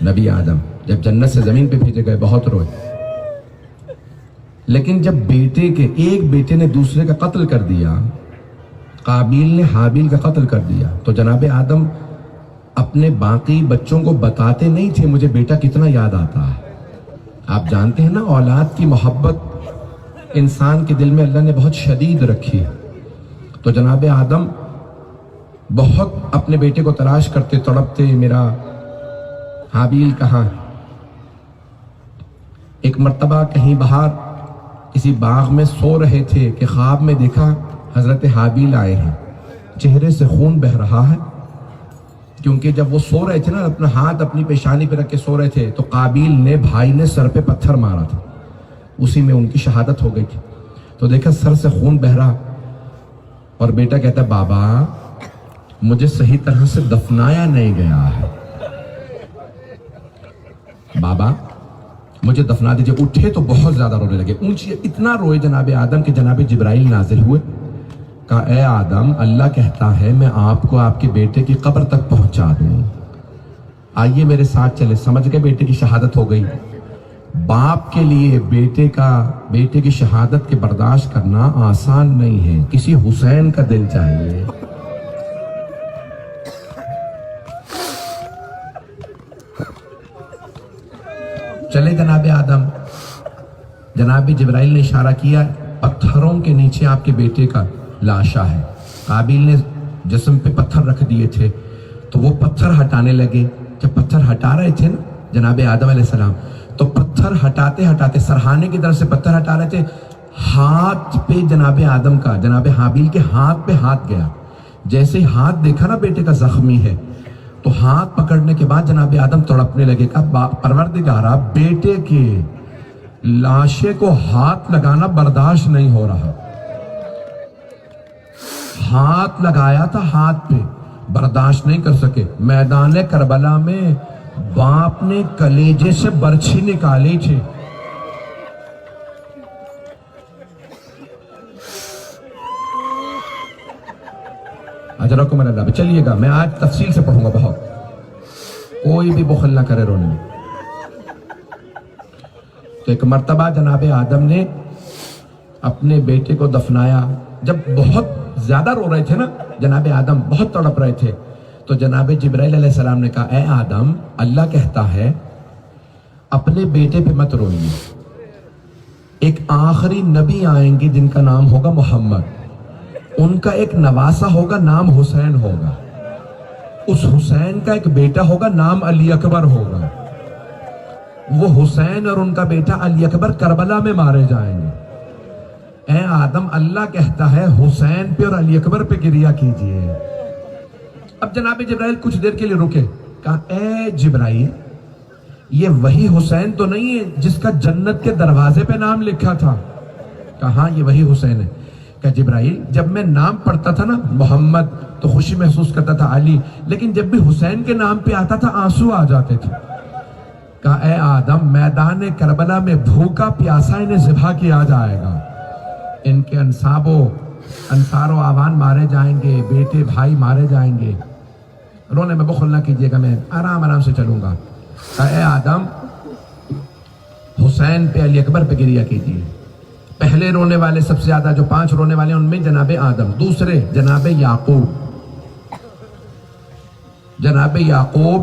نبی آدم جب جنت سے زمین پہ بھیجے گئے بہت روئے. لیکن جب ایک بیٹے نے دوسرے کا قتل کر دیا، قابیل نے حابیل کا قتل کر دیا، تو جناب آدم اپنے باقی بچوں کو بتاتے نہیں تھے مجھے بیٹا کتنا یاد آتا ہے. آپ جانتے ہیں نا، اولاد کی محبت انسان کے دل میں اللہ نے بہت شدید رکھی ہے. تو جناب آدم بہت اپنے بیٹے کو تلاش کرتے، تڑپتے، میرا حابیل کہاں ہے. ایک مرتبہ کہیں باہر کسی باغ میں سو رہے تھے کہ خواب میں دیکھا حضرت حابیل آئے ہیں، چہرے سے خون بہ رہا ہے. کیونکہ جب وہ سو رہے تھے نا، اپنا ہاتھ اپنی پیشانی پہ رکھ کے سو رہے تھے، تو قابیل نے بھائی نے سر پہ پتھر مارا تھا، اسی میں ان کی شہادت ہو گئی تھی. تو دیکھا سر سے خون بہ رہا، اور بیٹا کہتا ہے بابا مجھے صحیح طرح سے دفنایا نہیں گیا ہے، بابا مجھے دفنا دیجئے. اٹھے تو بہت زیادہ رونے لگے، اونچی اتنا روئے جناب آدم کہ جناب جبرائیل نازل ہوئے. کہا اے آدم، اللہ کہتا ہے میں آپ کو آپ کے بیٹے کی قبر تک پہنچا دوں، آئیے میرے ساتھ چلے. سمجھ گئے بیٹے کی شہادت ہو گئی. باپ کے لیے بیٹے کی شہادت کے برداشت کرنا آسان نہیں ہے، کسی حسین کا دل چاہیے. چلے جناب آدم، جناب جبرائیل نے اشارہ کیا، پتھروں کے نیچے آپ کے بیٹے کا لاشا ہے. قابیل نے جسم پہ پتھر رکھ دیے تھے، تو وہ پتھر ہٹانے لگے. جب پتھر ہٹا رہے تھے نا جناب آدم علیہ السلام، تو پتھر ہٹاتے ہٹاتے سرہانے کی طرف سے پتھر ہٹا رہے تھے، ہاتھ پہ جناب آدم کا، جناب حابیل کے ہاتھ پہ ہاتھ گیا. جیسے ہی ہاتھ دیکھا نا بیٹے کا زخمی ہے، تو ہاتھ پکڑنے کے بعد جناب آدم تڑپنے لگے. کہا پروردگارا، بیٹے کے لاشے کو ہاتھ لگانا برداشت نہیں ہو رہا. ہاتھ لگایا تھا ہاتھ پہ، برداشت نہیں کر سکے. میدان کربلا میں باپ نے کلیجے سے برچھی نکالی تھی. اجرکم اللہ. چلیے گا، میں آج تفصیل سے پڑھوں گا بہت، کوئی بھی بخل نہ کرے رونے میں. تو ایک مرتبہ جناب آدم نے اپنے بیٹے کو دفنایا. جب بہت زیادہ رو رہے تھے نا جناب آدم، بہت تڑپ رہے تھے، تو جناب جبرائیل علیہ السلام نے کہا اے آدم، اللہ کہتا ہے اپنے بیٹے پہ مت روئیے. ایک آخری نبی آئیں گے جن کا نام ہوگا محمد، ان کا ایک نواسا ہوگا، نام حسین ہوگا. اس حسین کا ایک بیٹا ہوگا، نام علی اکبر ہوگا. وہ حسین اور ان کا بیٹا علی اکبر کربلا میں مارے جائیں گے. اے آدم، اللہ کہتا ہے حسین پہ اور علی اکبر پہ گریہ کیجئے. اب جناب جبرائیل کچھ دیر کے لیے رکے. کہا اے جبرائیل، یہ وہی حسین تو نہیں ہے جس کا جنت کے دروازے پہ نام لکھا تھا؟ کہا ہاں یہ وہی حسین ہے. کہا جبرائیل، جب میں نام پڑھتا تھا نا محمد تو خوشی محسوس کرتا تھا علی، لیکن جب بھی حسین کے نام پہ آتا تھا آنسو آ جاتے تھے. کہا اے آدم میدان کربلا میں بھوکا پیاسا انہیں ذبح کیا جائے گا، ان کے انصار و آوان مارے جائیں گے، بیٹے بھائی مارے جائیں گے، رونے میں بخل نہ کیجیے گا، میں آرام سے چلوں گا۔ کہا اے آدم حسین پہ علی اکبر پہ گریہ کیجیے۔ پہلے رونے والے سب سے زیادہ جو 5 رونے والے ان میں جناب آدم، دوسرے جناب یعقوب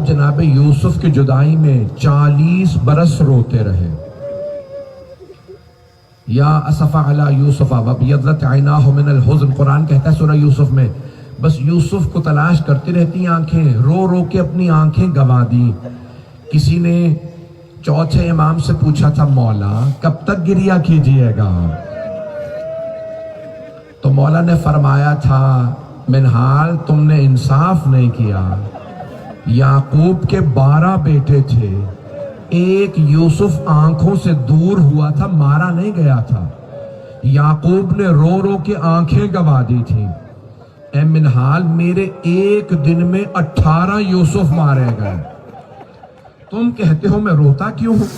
جناب یوسف کی جدائی میں 40 برس روتے رہے۔ یا اسف علی یوسف وابیضت عیناہ من الحزن، قرآن کہتا ہے سورہ یوسف میں، بس یوسف کو تلاش کرتی رہتی آنکھیں، رو رو کے اپنی آنکھیں گنوا دی۔ کسی نے چوتھے امام سے پوچھا تھا مولا کب تک گریہ کیجئے گا؟ تو مولا نے فرمایا تھا منہال تم نے انصاف نہیں کیا، یعقوب کے 12 بیٹے تھے، ایک یوسف آنکھوں سے دور ہوا تھا، مارا نہیں گیا تھا، یعقوب نے رو رو کے آنکھیں گنوا دی تھی۔ اے منہال میرے ایک دن میں 18 یوسف مارے گئے، تم کہتے ہو میں روتا کیوں ہوں؟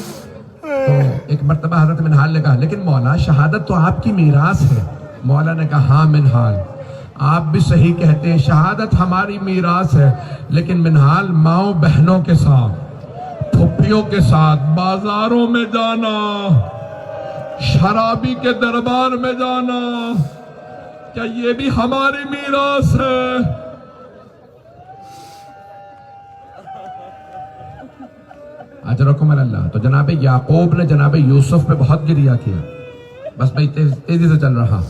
تو ایک مرتبہ حضرت منہال نے کہا لیکن مولا شہادت تو آپ کی میراث ہے۔ مولا نے کہا ہاں منہال آپ بھی صحیح کہتے ہیں، شہادت ہماری میراث ہے، لیکن منہال ماؤں بہنوں کے ساتھ، پھپھیوں کے ساتھ بازاروں میں جانا، شرابی کے دربار میں جانا، کیا یہ بھی ہماری میراث ہے؟ اجرکم اللہ۔ تو جناب یعقوب نے جناب یوسف پہ بہت گریہ کیا۔ بس میں تیزی سے چل رہا۔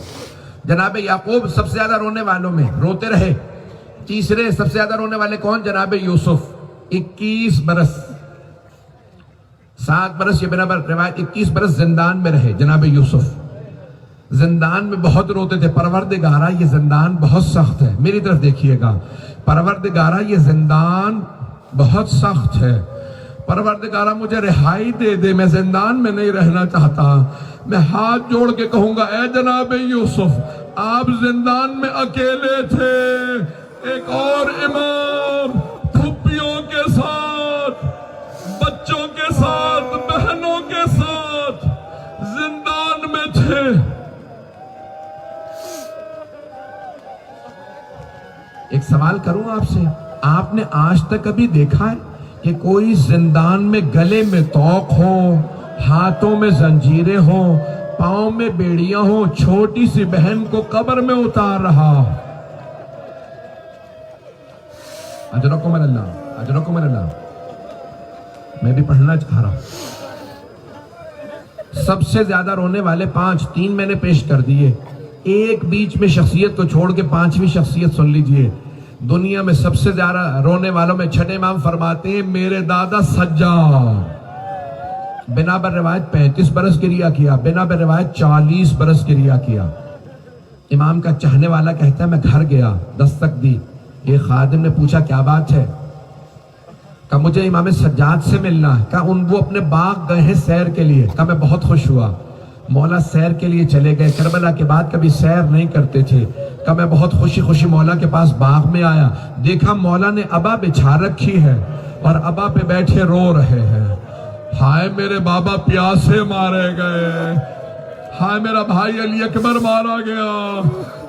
جناب یعقوب سب سے زیادہ رونے والوں میں روتے رہے۔ تیسرے سب سے زیادہ رونے والے کون؟ جناب یوسف، 21 برس، 7 برس یہ بنابر روایت 21 برس زندان میں رہے جناب یوسف۔ زندان میں بہت روتے تھے، پروردگارہ یہ زندان بہت سخت ہے، میری طرف دیکھیے گا، پروردگارہ یہ زندان بہت سخت ہے، پروردگارہ مجھے رہائی دے دے، میں زندان میں نہیں رہنا چاہتا۔ میں ہاتھ جوڑ کے کہوں گا اے جناب یوسف آپ زندان میں اکیلے تھے، ایک اور امام پھپھیوں کے ساتھ، بچوں کے ساتھ، بہنوں کے ساتھ زندان میں تھے۔ ایک سوال کروں آپ سے، آپ نے آج تک کبھی دیکھا ہے کہ کوئی زندان میں گلے میں توق ہو، ہاتھوں میں زنجیریں ہوں، پاؤں میں بیڑیاں ہوں، چھوٹی سی بہن کو قبر میں اتار رہا؟ اجرکم اللہ، اجرکم اللہ۔ میں بھی پڑھنا چاہ رہا ہوں۔ سب سے زیادہ رونے والے 5، 3 میں نے پیش کر دیے، ایک بیچ میں شخصیت کو چھوڑ کے 5ویں شخصیت سن لیجئے۔ دنیا میں سب سے زیادہ رونے والوں میں چھٹے امام فرماتے ہیں میرے دادا سجاد، بنا بر روایت 35 برس گریہ کیا، بنا بر روایت 40 برس گریہ کیا۔ امام کا چاہنے والا کہتا ہے میں گھر گیا، دستک دی، ایک خادم نے پوچھا کیا بات ہے؟ کہا مجھے امام سجاد سے ملنا ہے۔ کہا وہ اپنے باغ گئے ہیں سیر کے لیے۔ کہا میں بہت خوش ہوا۔ مولا سیر کے لیے چلے گئے، کربلا کے بعد کبھی سیر نہیں کرتے تھے۔ کہا میں بہت خوشی مولا کے پاس باغ میں آیا، دیکھا مولا نے ابا بچھا رکھی ہے اور ابا پہ بیٹھے رو رہے ہیں، ہائے میرے بابا پیاسے مارے گئے، ہائے میرا بھائی علی اکبر مارا گیا،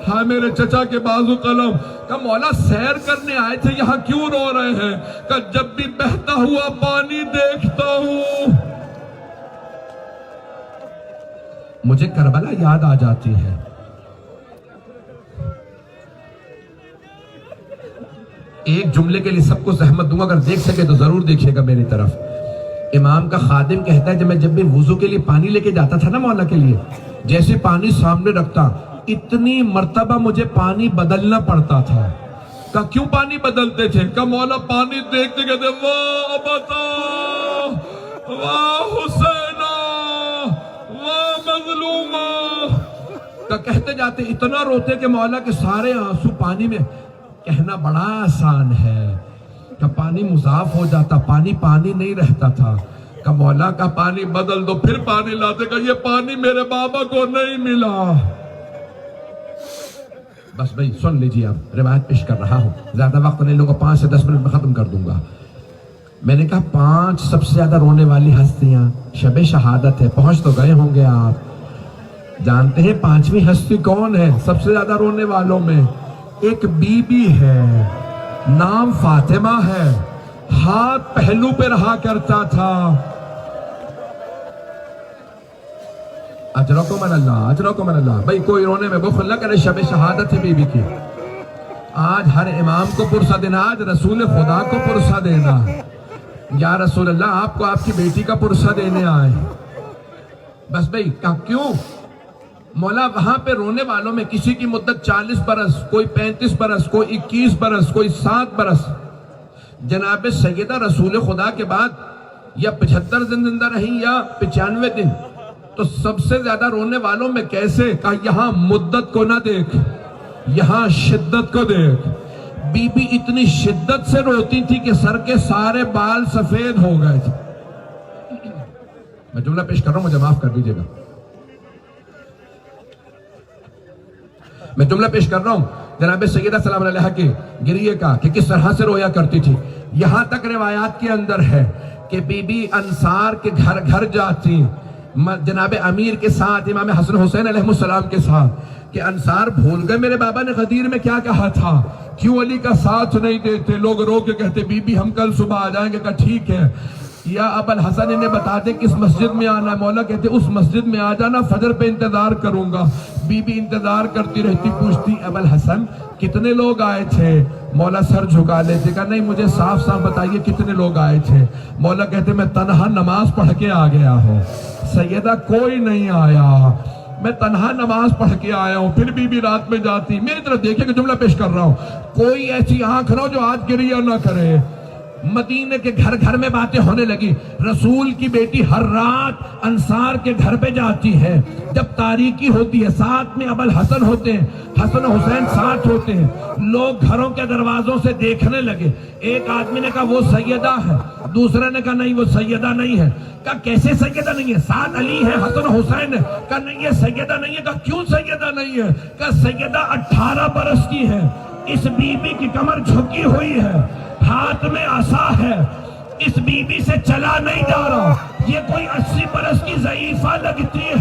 ہائے میرے چچا کے بازو قلم۔ کہا مولا سیر کرنے آئے تھے یہاں کیوں رو رہے ہیں؟ کہا جب بھی بہتا ہوا پانی دیکھتا ہوں مجھے کربلا یاد آ جاتی ہے۔ ایک جملے کے لیے سب کو زحمت دوں گا، اگر دیکھ سکے تو ضرور دیکھیے گا میری طرف۔ امام کا خادم کہتا ہے جب بھی وضو کے لیے پانی لے کے جاتا تھا نا مولا کے لیے، جیسے پانی سامنے رکھتا اتنی مرتبہ مجھے پانی بدلنا پڑتا تھا۔ کہا کیوں پانی بدلتے تھے؟ کہا مولا پانی دیکھتے کہتے واہ ابتا واہ حسینہ واہ مظلومہ، کہتے جاتے اتنا روتے کہ مولا کے سارے آنسو پانی میں۔ کہنا بڑا آسان ہے کہ پانی مضاف ہو جاتا، پانی نہیں رہتا تھا۔ کہ مولا کا پانی بدل دو، پھر پانی لاتے، کہ یہ پانی میرے بابا کو نہیں ملا۔ بس بھائی سن لیجیے، اب روایت پیش کر رہا ہوں، زیادہ وقت نہیں لوں گا، 5 سے 10 منٹ میں ختم کر دوں گا۔ میں نے کہا 5 سب سے زیادہ رونے والی ہستیاں شب شہادت ہے، پہنچ تو گئے ہوں گے آپ، جانتے ہیں 5ویں ہستی کون ہے سب سے زیادہ رونے والوں میں؟ ایک بی بی ہے، نام فاطمہ ہے، ہاتھ پہلو پہ رہا کرتا تھا۔ اجرکم اللہ، اجرکم اللہ۔ بھئی کوئی رونے میں بخل نہ کرے، شب شہادت ہے بی بی کی۔ آج ہر امام کو پرسہ دینا، آج رسول خدا کو پرسہ دینا۔ یا رسول اللہ آپ کو آپ کی بیٹی کا پرسہ دینے آئے۔ بس بھئی کیوں؟ مولا وہاں پہ رونے والوں میں کسی کی مدت 40 برس، کوئی 35 برس، کوئی 21 برس، کوئی 7 برس۔ جناب سیدہ رسول خدا کے بعد یا 75 دن زندہ رہی یا 95 دن، تو سب سے زیادہ رونے والوں میں کیسے؟ کہا یہاں مدت کو نہ دیکھ، یہاں شدت کو دیکھ۔ بی بی اتنی شدت سے روتی تھی کہ سر کے سارے بال سفید ہو گئے تھے۔ میں جملہ پیش کر رہا ہوں، مجھے معاف کر دیجیے گا۔ میں جملہ پیش کر رہا ہوں جناب سیدہ سلام علیہ کے گریے کا کہ کس طرح سے رویا کرتی تھی۔ یہاں تک روایات کے اندر ہے کہ بی بی انصار کے گھر گھر جاتی جناب امیر کے ساتھ، امام حسن حسین علیہ السلام کے ساتھ، کہ انصار بھول گئے میرے بابا نے غدیر میں کیا کہا تھا، کیوں علی کا ساتھ نہیں دیتے؟ لوگ رو کے کہتے بی بی ہم کل صبح آ جائیں گے۔ کہا ٹھیک ہے، یا ابو الحسن انہیں بتا دے کس مسجد میں آنا ہے۔ مولا کہتے اس مسجد میں آ جانا، فجر پہ انتظار کروں گا۔ بی بی انتظار کرتی رہتی، پوچھتی ابو الحسن کتنے لوگ آئے تھے؟ مولا سر جھکا لیتے، کہا نہیں مجھے صاف صاف بتائیے کتنے لوگ آئے تھے۔ مولا کہتے میں تنہا نماز پڑھ کے آ گیا ہوں، سیدہ کوئی نہیں آیا، میں تنہا نماز پڑھ کے آیا ہوں۔ پھر بی رات میں جاتی، میری طرف دیکھیں کہ جملہ پیش کر رہا ہوں، کوئی ایسی آنکھ نہ ہو جو آج گریہ نہ کرے۔ مدینے کے گھر گھر میں باتیں ہونے لگی۔ رسول کی بیٹی ہر رات انصار کے گھر پہ جاتی ہے، جب تاریکی ہوتی ہے، ساتھ میں ابو الحسن ہوتے ہیں، حسن حسین ساتھ ہوتے ہیں۔ لوگ گھروں کے دروازوں سے دیکھنے لگے۔ ایک آدمی نے کہا وہ سیدہ ہے، دوسرے نے کہا نہیں وہ سیدہ نہیں ہے۔ کہا کیسے سیدہ نہیں ہے؟ ساتھ علی ہے، حسن حسین ہے۔ کہا نہیں یہ سیدہ نہیں ہے۔ کہا کیوں سیدہ نہیں ہے؟ کہا سیدہ 18 برس کی ہے، اس بی بی کی کمر جھکی ہوئی ہے، ہاتھ میں عصا ہے، اس بی بی سے چلا نہیں جا رہا، یہ کوئی 80 برس کی ضعیفہ لگتی ہے۔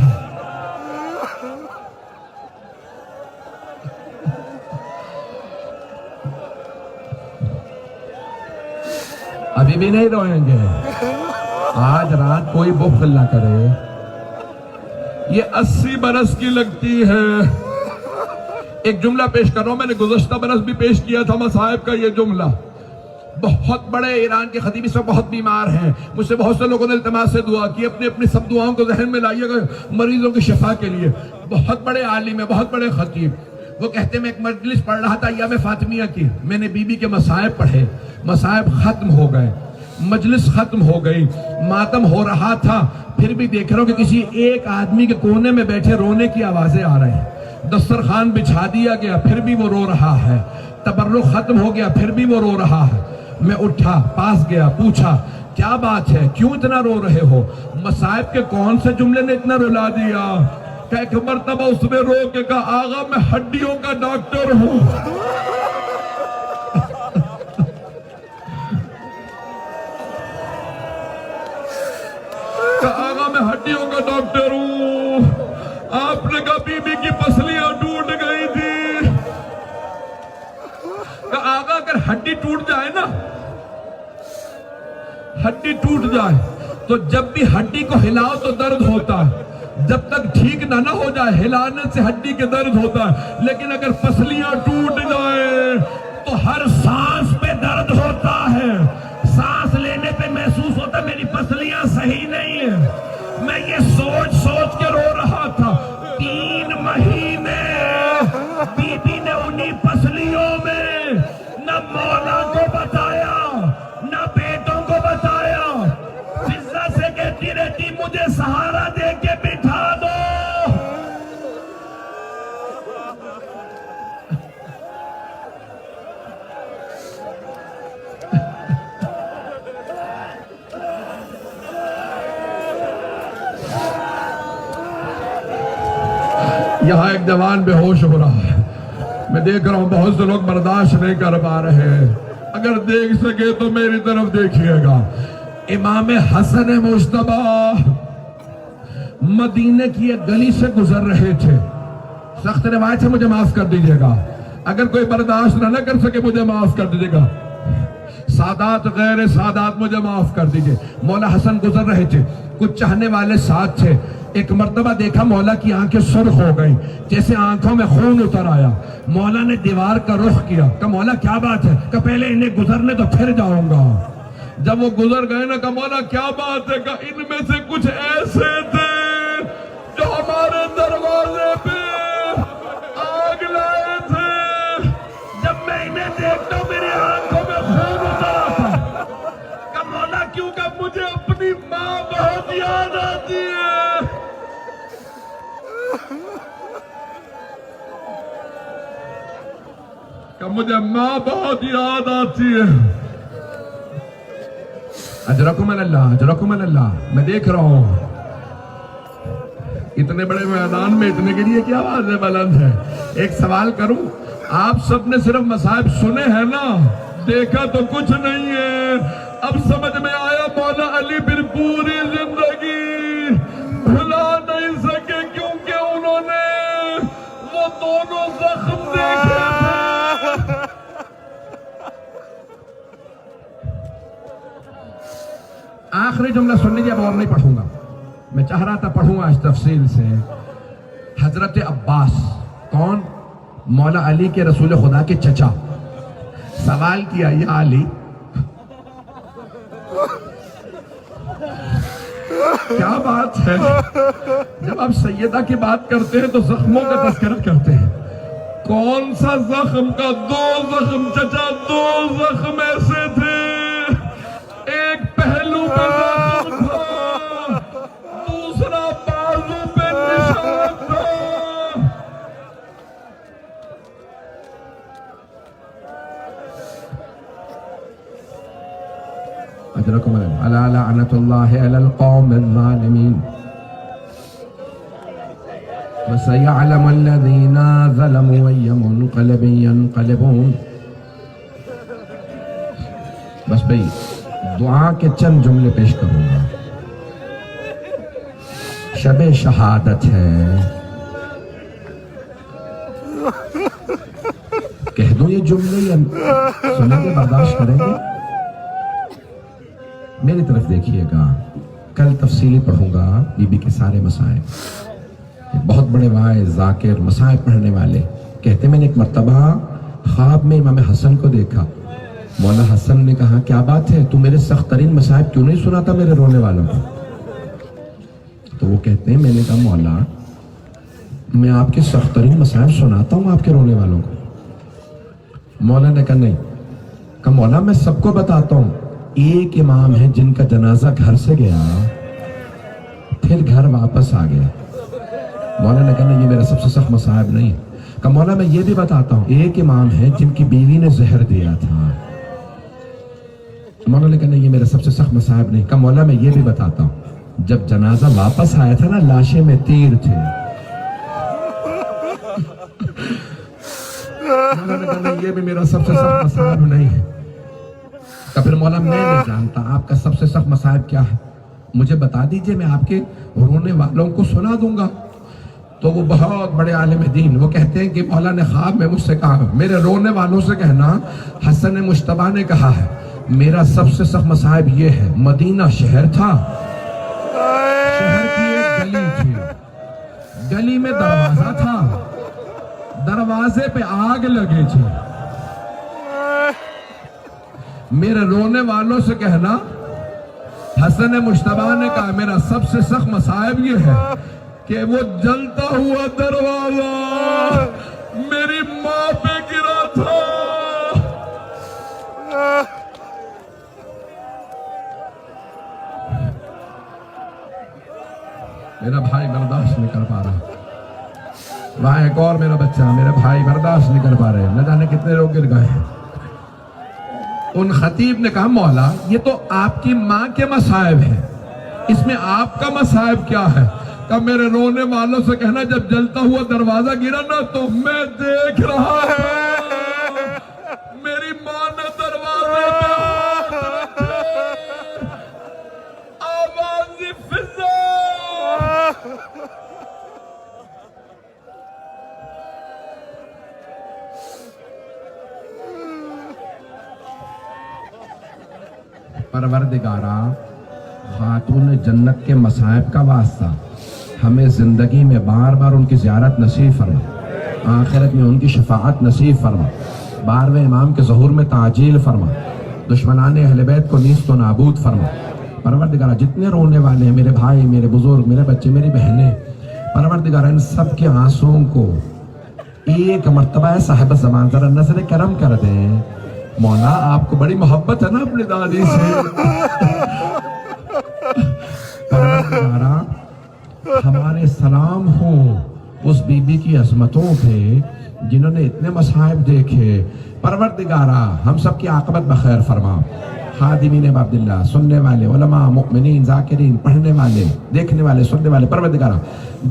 ابھی بھی نہیں روئیں گے، آج رات کوئی بخل نہ کرے، یہ 80 برس کی لگتی ہے۔ ایک جملہ پیش کر رہا ہوں، میں نے گزشتہ برس بھی پیش کیا تھا مصائب کا یہ جملہ۔ بہت بڑے ایران کے خطیب اس وقت بہت بیمار ہیں، مجھ سے بہت سے لوگوں نے التماس سے دعا کی، اپنی اپنی سب دعاؤں کو ذہن میں لائیے گا مریضوں کی شفا کے لیے۔ بہت بڑے عالم ہیں، بہت بڑے خطیب، وہ کہتے ہیں میں ایک مجلس پڑھ رہا تھا ایام فاطمیہ کی، میں نے بی بی کے مصائب پڑھے، مصائب ختم ہو گئے، مجلس ختم ہو گئی، ماتم ہو رہا تھا، پھر بھی دیکھ رہا ہوں کہ کسی ایک آدمی کے کونے میں بیٹھے رونے کی آوازیں آ رہے ہیں۔ دسترخوان بچھا دیا گیا، پھر بھی وہ رو رہا ہے، تبرک ختم ہو گیا، پھر بھی وہ رو رہا ہے۔ میں اٹھا، پاس گیا، پوچھا کیا بات ہے، کیوں اتنا رو رہے ہو؟ مصائب کے کون سے جملے نے اتنا رلا دیا؟ کہ ایک مرتبہ اس نے رو کے کہا آغا میں ہڈیوں کا ڈاکٹر ہوں۔ کہ آغا میں ہڈیوں کا ڈاکٹر ہوں، آپ نے کہا بی بی کی پسلیاں ٹوٹ گئی تھی۔ کہ آغا اگر ہڈی ٹوٹ جائے نا، ہڈی ٹوٹ جائے تو جب بھی ہڈی کو ہلاؤ تو درد ہوتا ہے، جب تک ٹھیک نہ ہو جائے ہلانے سے ہڈی کے درد ہوتا ہے، لیکن اگر پسلیاں ٹوٹ جائیں تو ہر سانس پہ درد ہوتا ہے، سانس لینے پہ محسوس ہوتا ہے میری پسلیاں صحیح نہیں ہیں۔ میں یہ سوچ سوچ کے رو رہا تھا، 3 مہینے بی بی نے انہی پسلیوں میں نہ مولا کو بتایا نہ بیٹوں کو بتایا، فضہ سے کہتی رہتی مجھے سہارا دے کے بٹھا دو۔ یہاں ایک جوان بے ہوش ہو رہا ہے، میں دیکھ رہا ہوں بہت سے لوگ برداشت نہیں کر پا رہے ہیں۔ اگر دیکھ سکے تو میری طرف دیکھیے گا. امام حسن مجتبیٰ مدینے کی ایک گلی سے گزر رہے تھے. سخت روایت ہے، مجھے معاف کر دیجیے گا. اگر کوئی برداشت نہ کر سکے مجھے معاف کر دیجیے گا. سادات غیر سادات مجھے معاف کر دیجیے. مولا حسن گزر رہے تھے، کچھ چاہنے والے ساتھ تھے. ایک مرتبہ دیکھا مولا کی آنکھیں سرخ ہو گئیں، جیسے آنکھوں میں خون اتر آیا. مولا نے دیوار کا رخ کیا. کہا مولا کیا بات ہے؟ کہ پہلے انہیں گزرنے تو پھر جاؤں گا. جب وہ گزر گئے نا، کہا مولا کیا بات ہے؟ کہا ان میں سے کچھ ایسے تھے جو ہمارے دروازے پہ آگ لائے تھے. جب میں انہیں دیکھتا ہوں میری آنکھوں میں خون اتر آتا. کہا مولا کیوں؟ کہ مجھے اپنی ماں بہت یاد آتی ہے. کہ مجھے ماں بہت یاد آتی ہے. اجرکم اللہ، اجرکم اللہ. میں دیکھ رہا ہوں اتنے بڑے میدان میں اتنے کے لیے کیا آواز ہے بلند ہے. ایک سوال کروں، آپ سب نے صرف مصائب سنے ہیں نا، دیکھا تو کچھ نہیں ہے. اب سمجھ میں آیا مولا علی پھر پوری زندگی بھلا نہیں سکے، کیونکہ انہوں نے وہ دونوں زخم دیکھے تھے. آخری جملہ سن لیجیے، اب اور نہیں پڑھوں گا. میں چاہ رہا تھا پڑھوں آج تفصیل سے. حضرت عباس کون؟ مولا علی کے رسول خدا کے چچا. سوال کیا یا علی کیا بات ہے؟ جب آپ سیدہ کی بات کرتے ہیں تو زخموں کا تذکرہ کرتے ہیں. کون سا زخم؟ کا دو زخم چچا، دو زخم ایسے تھے. ایک پہلو پہ زخم تھا، دوسرا بازو پہ نشان تھا. اجرکم اللہ. الا لعنت اللہ علی القوم الظالمین وسيعلم الذين ظلموا أي منقلب ينقلبون. بس بھئی دعا کے چند جملے پیش کروں گا. شب شہادت ہے. کہہ دوں یہ جملے یا سنیں گے، برداشت کریں گے؟ میری طرف دیکھیے گا. کل تفصیلی پڑھوں گا بی بی کے سارے مسائل. ایک بہت بڑے واعظ ذاکر مسائل پڑھنے والے کہتے میں نے ایک مرتبہ خواب میں امام حسن کو دیکھا. مولا حسن نے کہا کیا بات ہے، تو میرے سخت ترین مصائب کیوں نہیں سناتا میرے رونے والوں کو؟ تو وہ کہتے ہیں میں نے کہا مولا میں آپ کے سخت ترین مصائب سناتا ہوں آپ کے رونے والوں کو. مولا نے کہا نہیں. کہا مولا میں سب کو بتاتا ہوں. ایک امام ہے جن کا جنازہ گھر سے گیا پھر گھر واپس آ گیا. مولا نے کہا نہیں یہ میرا سب سے سخت مصائب نہیں. کہا مولا میں یہ بھی بتاتا ہوں. ایک امام ہے جن کی بیوی نے زہر دیا تھا. مولا نے کہا نہیں یہ میرا سب سے سخت مصائب نہیں. کہا مولا میں یہ بھی بتاتا ہوں جب جنازہ واپس آیا تھا نا لاشیں میں تیر تھے. مولا نے کہا نہیں یہ بھی میرا سب سے سخت مصائب نہیں ہے. کہا پھر مولا میں نہیں جانتا آپ کا سب سے سخت مصائب کیا ہے، مجھے بتا دیجئے میں آپ کے رونے والوں کو سنا دوں گا. تو وہ بہت بڑے عالم دین وہ کہتے ہیں کہ مولا نے خواب میں مجھ سے کہا میرے رونے والوں سے کہنا حسن مجتبیٰ نے کہا ہے میرا سب سے سخت مصائب یہ ہے. مدینہ شہر تھا، شہر کی ایک گلی تھی، گلی میں دروازہ تھا، دروازے پہ آگ لگی تھی. میرے رونے والوں سے کہنا حسن مجتبیٰ نے کہا میرا سب سے سخت مصائب یہ ہے کہ وہ جلتا ہوا دروازہ میری ماں پہ گرا تھا. میرا بھائی برداشت نہیں کر پا رہا. وہاں ایک اور میرا بچہ میرے بھائی برداشت نہیں کر پا رہے. نہ جانے کتنے لوگ گر گئے. ان خطیب نے کہا مولا یہ تو آپ کی ماں کے مصائب ہیں، اس میں آپ کا مصائب کیا ہے؟ کہ میرے رونے والوں سے کہنا جب جلتا ہوا دروازہ گرا نا تو میں دیکھ رہا ہے میری ماں نے دروازہ پروردگارا خاتون جنت کے مصائب کا واسطہ ہمیں زندگی میں بار بار ان کی زیارت نصیب فرما، آخرت میں ان کی شفاعت نصیب فرما، 12ویں امام کے ظہور میں تعجیل فرما، دشمنان اہل بیت کو نیست و نابود فرما۔ پروردگارہ جتنے رونے والے ہیں، میرے بھائی، میرے بزرگ، میرے بچے، میری بہنیں، پروردگارہ ان سب کے آنسوؤں کو ایک مرتبہ صاحب زمان ذرا نظر کرم کر دیں۔ مولا آپ کو بڑی محبت ہے نا اپنی دادی سے، پروردگارہ ہمارے سلام ہوں اس بی بی کی عظمتوں پہ جنہوں نے اتنے مصائب دیکھے۔ پروردگارہ ہم سب کی عاقبت بخیر فرما۔ خادمین عبداللہ، سننے والے علماء، مؤمنین، ذاکرین، پڑھنے والے، دیکھنے والے، سننے والے، پروردگارہ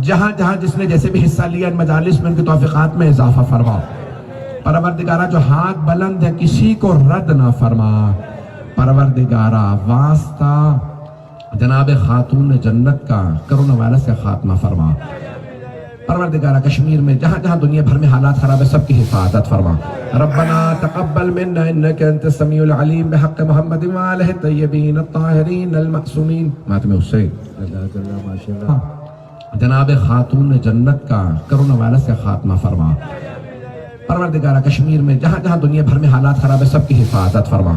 جہاں جہاں جس نے جیسے بھی حصہ لیا ان مجالس میں ان کی توفیقات میں اضافہ فرما۔ پروردگارہ جو ہاتھ بلند ہے کسی کو رد نہ فرما۔ پروردگارہ واسطہ جناب خاتون جنت کا کرونا وائرس سے خاتمہ فرما۔ پروردگارہ کشمیر میں جہاں جہاں دنیا بھر میں حالات خراب ہے سب کی حفاظت فرما۔ ربنا تقبل منا انك انت السميع العليم بحق محمد وآلہ الطیبین الطاہرین المعصومین۔ ماتم حسین جناب خاتون جنت کا کرونا وائرس سے خاتمہ فرما۔ پروردگارہ کشمیر میں جہاں جہاں دنیا بھر میں حالات خراب ہے سب کی حفاظت فرما۔